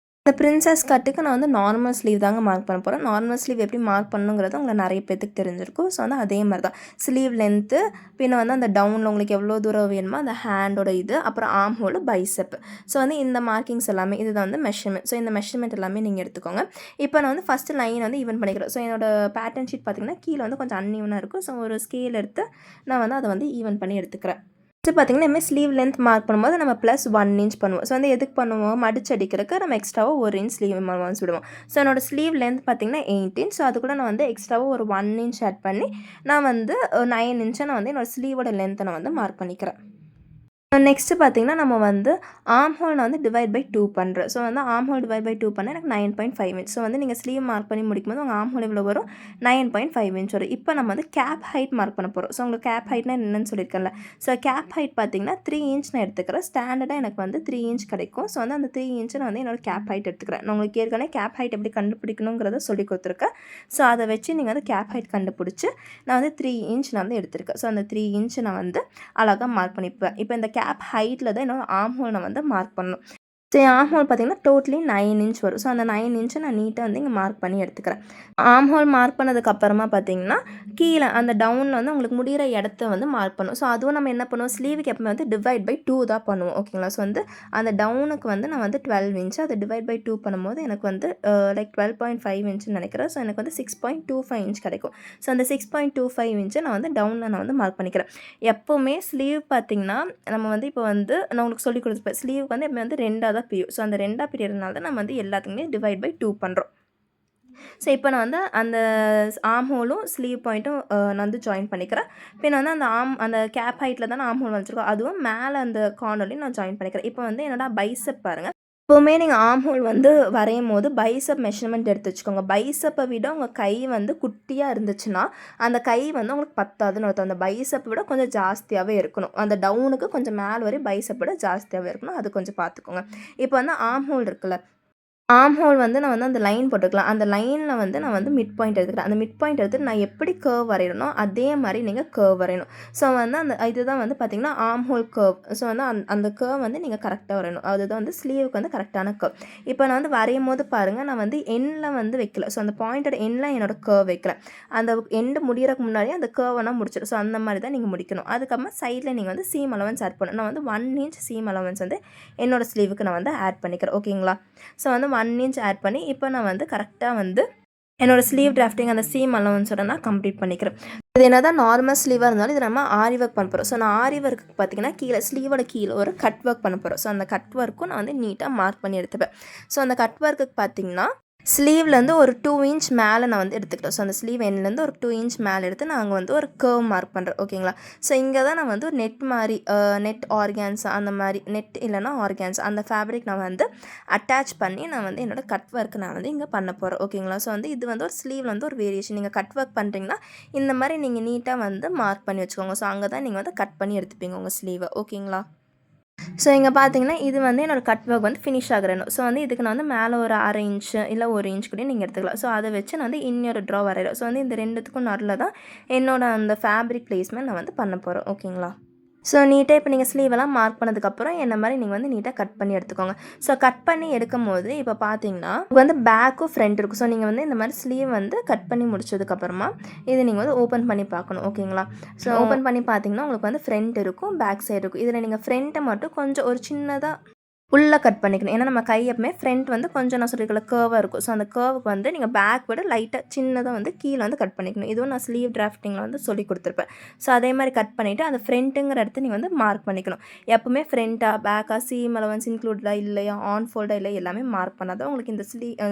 இந்த பிரின்சஸ் கட்டுக்கு நான் வந்து நார்மல் ஸ்லீவ் தாங்க மார்க் பண்ண போகிறேன். நார்மல் ஸ்லீவ் எப்படி மார்க் பண்ணணுங்கிறது உங்களுக்கு நிறைய பேத்துக்கு தெரிஞ்சிருக்கும். ஸோ வந்து அதே மாதிரி தான் ஸ்லீவ் லென்த்து, பின்ன வந்து அந்த டவுனில் உங்களுக்கு எவ்வளோ தூரம் வேணுமோ அந்த ஹேண்டோட இது, அப்புறம் ஆர்ம் ஹோல், பைசெப். ஸோ வந்து இந்த மார்க்கிங்ஸ் எல்லாமே இதுதான் வந்து மெஷர்மெண்ட். ஸோ இந்த மெஷர்மெண்ட் எல்லாமே நீங்கள் எடுத்துக்கோங்க. இப்போ நான் வந்து ஃபஸ்ட்டு லைன் வந்து ஈவன் பண்ணிக்கிறேன். ஸோ என்னோட பேட்டர்ன் ஷீட் பார்த்திங்கன்னா கீழே வந்து கொஞ்சம் அன்ஈவனாக இருக்கும். ஸோ ஒரு ஸ்கேல் எடுத்து நான் வந்து அதை வந்து ஈவன் பண்ணி எடுத்துக்கிறேன். நெக்ஸ்ட் பார்த்தீங்கன்னா, இனிமேல் ஸ்லீவ் லென்த் மார்க் பண்ணும்போது நம்ம ப்ளஸ் 1 இன்ச் பண்ணுவோம். ஸோ வந்து எதுக்கு பண்ணுவோம்? மடிச்சு அடிக்கிறதுக்கு நம்ம எக்ஸ்ட்ராவா 1 இன்ச் ஸ்லீவ் அலவன்ஸ் விடுவோம். ஸோ என்னோட ஸ்லீவ் லென்த் பார்த்தீங்கன்னா 8 இன்ச். ஸோ அது கூட நான் வந்து எக்ஸ்ட்ராவா ஒரு 1 இன்ச் ஆட் பண்ணி நான் வந்து 9 இன்ச்சா நான் வந்து என்னோட ஸ்லீவோட லென்த்தை நான் வந்து மார்க் பண்ணிக்கிறேன். நெக்ஸ்ட்டு பார்த்தீங்கன்னா, நம்ம வந்து ஆர்ம் ஹோல் நான் வந்து டிவைட் பை 2 பண்ணுறேன். ஸோ வந்து ஆர்ம் ஹோல் டிவைட் பை 2 பண்ணால் எனக்கு 9.5 இன்ச். ஸோ வந்து நீங்கள் ஸ்லீவ் மார்க் பண்ணி முடிக்கும்போது உங்கள் ஆர்ம் ஹோல் எவ்வளோ வரும்? 9.5 இன்ச் வரும். இப்போ நம்ம வந்து கேப் ஹைட் மார்க் பண்ண போகிறோம். ஸோ உங்களுக்கு கேப் ஹைட்னா என்னன்னு சொல்லியிருக்கேன்ல. ஸோ கேப் ஹைட் பார்த்தீங்கன்னா 3 இன்ச் நான் எடுத்துக்கிறேன். ஸ்டாண்டர்டாக எனக்கு வந்து 3 இன்ச் கிடைக்கும். ஸோ வந்து அந்த 3 இன்ச்சை நான் வந்து என்னோட கேப் ஹைட் எடுத்துக்கிறேன். நான் உங்களுக்கு ஏற்கனவே கேப் ஹைட் எப்படி கண்டுபிடிக்கணுங்கிறத சொல்லி கொடுத்துருக்கேன். ஸோ அதை வச்சு நீங்கள் வந்து கேப் ஹைட் கண்டுபிடிச்சி நான் வந்து 3 இன்ச் நான் வந்து எடுத்திருக்கேன். ஸோ அந்த 3 இன்ச் நான் வந்து அழகாக மார்க் பண்ணிப்பேன். இப்போ இந்த கேப் ஹைட்டில் தான் என்னோட ஆர்ம் ஹோல் நான் வந்து மார்க் பண்ணணும். ஸோ என் ஆர்ம் ஹோல் பார்த்தீங்கன்னா டோட்டலி 9 இன்ச் வரும். ஸோ அந்த 9 இன்ச்சை நான் நீட்டாக வந்து இங்கே மார்க் பண்ணி எடுத்துக்கிறேன். ஆர்ம் ஹோல் மார்க் பண்ணதுக்கு அப்புறமா பார்த்தீங்கன்னா, கீழே அந்த டவுனில் வந்து உங்களுக்கு முடிகிற இடத்த வந்து மார்க் பண்ணும். ஸோ அதுவும் நம்ம என்ன பண்ணுவோம்? ஸ்லீவுக்கு எப்பவுமே வந்து டிவைட் பை 2 தான் பண்ணுவோம். ஓகேங்களா? ஸோ வந்து அந்த டவுனுக்கு வந்து நான் வந்து 12 இன்ச் அதை டிவைட் பை 2 பண்ணும்போது எனக்கு வந்து லைக் 12.5 இன்ச்சுன்னு நினைக்கிறேன். ஸோ எனக்கு வந்து 6.25 இன்ச் கிடைக்கும். ஸோ அந்த 6.25 இன்ச்சை நான் வந்து டவுனில் நான் வந்து மார்க் பண்ணிக்கிறேன். எப்போவுமே ஸ்லீவ் பார்த்தீங்கன்னா, நம்ம வந்து இப்போ வந்து நான் உங்களுக்கு சொல்லிக் கொடுத்துருப்பேன். ஸ்லீவுக்கு வந்து எப்பவுமே வந்து 2ஆ தான் பிரியும். ஸோ அந்த 2ஆ பிரியறதுனால தான் நம்ம வந்து எல்லாத்துக்குமே டிவைட் பை 2 பண்ணுறோம். ஸோ இப்போ நான் வந்து அந்த ஆர்ம் ஹோலும் ஸ்லீவ் பாயிண்ட்டும் நான் வந்து ஜாயின் பண்ணிக்கிறேன். பின்ன வந்து அந்த கேப் ஹைட்டில் தானே ஆர்ம் ஹோல் வச்சுருக்கோம். அதுவும் மேலே அந்த கார்னர்லையும் நான் ஜாயின் பண்ணிக்கிறேன். இப்போ வந்து என்னோட பைசெப் பாருங்கள். எப்போவுமே நீங்கள் ஆர்ம் ஹோல் வந்து வரையும்போது பைசெப் மெஷர்மெண்ட் எடுத்து வச்சுக்கோங்க. பைசெப்பை விட உங்கள் கை வந்து குட்டியாக இருந்துச்சுன்னா, அந்த கை வந்து உங்களுக்கு பத்தாதுன்னு அர்த்தம். அந்த பைசெப்பை விட கொஞ்சம் ஜாஸ்தியாகவே இருக்கணும். அந்த டவுனுக்கு கொஞ்சம் மேலே வரை பைசெப்பை விட ஜாஸ்தியாகவே இருக்கணும். அது கொஞ்சம் பார்த்துக்கோங்க. இப்போ வந்து ஆர்ம் ஹோல் இருக்குல்ல, ஆர்ம் ஹோல் வந்து நான் வந்து அந்த லைன் போட்டுக்கலாம். அந்த லைன்ல வந்து நான் வந்து மிட் பாயிண்ட் எடுத்துக்கிறேன். அந்த மிட் பாயிண்ட் எடுத்துட்டு நான் எப்படி கர்வ் வரையறனோ, அதே மாரி நீங்க கர்வ் வரையணும். ஸோ வந்து அந்த இதுதான் வந்து பார்த்தீங்கன்னா, ஆர்ம் ஹோல் கர்வ். ஸோ வந்து அந்த கர்வ் வந்து நீங்க கரெக்ட்டா வரையணும். அதுதான் வந்து ஸ்லீவுக்கு வந்து கரெக்ட்டான கர்வ். இப்போ நான் வந்து வரையும்போது பாருங்க, நான் வந்து எண்ட்ல வந்து வைக்கல. ஸோ அந்த பாயிண்டோட எண்ட்ல என்னோட கர்வ் வைக்கிறேன். அந்த எண்ட் முடியறக்கு முன்னாடியே அந்த கர்வ நான் முடிச்சிடும். ஸோ அந்த மாரி தான் நீங்க முடிக்கணும். அதுக்கப்புறமா சைட்ல நீங்க வந்து சீம் அலவன்ஸ் ஆட் பண்ணணும். நான் வந்து 1 இன்ச் சீம் அலவன்ஸ் வந்து என்னோட ஸ்லீவுக்கு நான் வந்து ஆட் பண்ணிக்கிறேன். ஓகேங்களா? ஸோ வந்து 1 இன்ச் ஆட் பண்ணி இப்போ நான் வந்து கரெக்டாக வந்து என்னோடய ஸ்லீவ் டிராஃப்டிங் அந்த சீம் அலவன்ஸோட நான் கம்ப்ளீட் பண்ணிக்கிறேன். இது என்ன தான் நார்மல் ஸ்லீவாக இருந்தாலும் இது நம்ம ஆரி ஒர்க் பண்ண போகிறோம். ஸோ நான் ஆரி ஒர்க்கு பார்த்தீங்கன்னா கீழே ஸ்லீவோட கீழே ஒரு கட் ஒர்க் பண்ண போகிறோம். ஸோ அந்த கட் ஒர்க்கும் நான் வந்து நீட்டாக மார்க் பண்ணி எடுத்துப்பேன். ஸோ அந்த கட் ஒர்க்குக்கு பார்த்தீங்கன்னா ஸ்லீவ்லேருந்து ஒரு 2 இன்ச் மேலே நான் வந்து எடுத்துக்கிட்டேன். ஸோ அந்த ஸ்லீவ் எண்ட்லேருந்து ஒரு 2 இன்ச் மேலே எடுத்து நான் அங்கே வந்து ஒரு கர்வ் மார்க் பண்ணுறேன். ஓகேங்களா? ஸோ இங்கே தான் நான் வந்து ஒரு நெட் மாதிரி நெட் ஆர்கான்ஸா அந்த மாதிரி நெட் இல்லைனா ஆர்கான்ஸா அந்த ஃபேப்ரிக் நான் வந்து அட்டாச் பண்ணி நான் வந்து என்னோடய கட் ஒர்க் நான் வந்து இங்கே பண்ண போகிறேன். ஓகேங்களா? ஸோ வந்து இது வந்து ஒரு ஸ்லீவில் வந்து ஒரு வேரியேஷன். நீங்கள் கட் ஒர்க் பண்ணுறீங்கன்னா இந்த மாதிரி நீங்கள் நீட்டாக வந்து மார்க் பண்ணி வச்சுக்கோங்க. ஸோ அங்கே தான் நீங்கள் வந்து கட் பண்ணி எடுத்துப்பீங்க உங்கள் ஸ்லீவை. ஓகேங்களா? ஸோ இங்கே பார்த்தீங்கன்னா இது வந்து என்னோடய கட் ஒர்க் வந்து ஃபினிஷ் ஆகிறணும். ஸோ வந்து இதுக்கு நான் வந்து மேலே ஒரு 1/2 இன்ச்சு இல்லை 1 இன்ச் கூட நீங்கள் எடுத்துக்கலாம். ஸோ அதை வச்சு நான் வந்து இன்னொரு ட்ரா வரைகிறேன். ஸோ வந்து இந்த ரெண்டுத்துக்கும் நடுவில் தான் என்னோடய அந்த ஃபேப்ரிக் பிளேஸ்மெண்ட் நான் வந்து பண்ண போகிறேன். ஓகேங்களா? ஸோ நீட்டாக இப்போ நீங்கள் ஸ்லீவெல்லாம் மார்க் பண்ணதுக்கப்புறம் என்ன மாதிரி நீங்கள் வந்து நீட்டாக கட் பண்ணி எடுத்துக்கோங்க. ஸோ கட் பண்ணி எடுக்கும்போது இப்போ பார்த்தீங்கன்னா வந்து பேக்கும் ஃப்ரண்ட் இருக்கும். ஸோ நீங்கள் வந்து இந்த மாதிரி ஸ்லீவ் வந்து கட் பண்ணி முடிச்சதுக்கப்புறமா இது நீங்கள் வந்து ஓப்பன் பண்ணி பார்க்கணும். ஓகேங்களா? ஸோ ஓப்பன் பண்ணி பார்த்தீங்கன்னா உங்களுக்கு வந்து ஃப்ரண்ட் இருக்கும், பேக் சைடு இருக்கும். இதில் நீங்கள் ஃப்ரண்ட்டை மட்டும் கொஞ்சம் ஒரு சின்னதாக உள்ளே கட் பண்ணிக்கணும். ஏன்னா நம்ம கை எப்பவுமே ஃப்ரண்ட் வந்து கொஞ்சம் நான் சொல்லியிருக்கல கர்வாக இருக்கும். ஸோ அந்த கர்வுக்கு வந்து நீங்கள் பேக் விட லைட்டாக சின்னதாக வந்து கீழே வந்து கட் பண்ணிக்கணும். இதுவும் நான் ஸ்லீவ் டிராஃப்டிங்கில் வந்து சொல்லி கொடுத்துருப்பேன். ஸோ அதே மாதிரி கட் பண்ணிவிட்டு அந்த ஃப்ரண்ட்டுங்கிற இடத்த நீங்கள் வந்து மார்க் பண்ணிக்கணும். எப்பவுமே ஃப்ரண்ட்டாக பேக்காக சீம் அலவன்ஸ் இன்க்ளூடா இல்லையா ஆன் ஃபோல்டாக இல்லை எல்லாமே மார்க் பண்ணாதான் உங்களுக்கு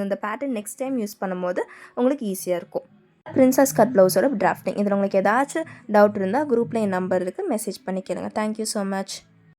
இந்த பேட்டர்ன் நெக்ஸ்ட் டைம் யூஸ் பண்ணும்போது உங்களுக்கு ஈஸியாக இருக்கும். பிரின்சஸ் கட் ப்ளவுஸோட டிராஃப்டிங் இதில் உங்களுக்கு ஏதாச்சும் டவுட் இருந்தால் குரூப்பில் என் நம்பர் இருக்குது, மெசேஜ் பண்ணி கேளுங்க. Thank you so much.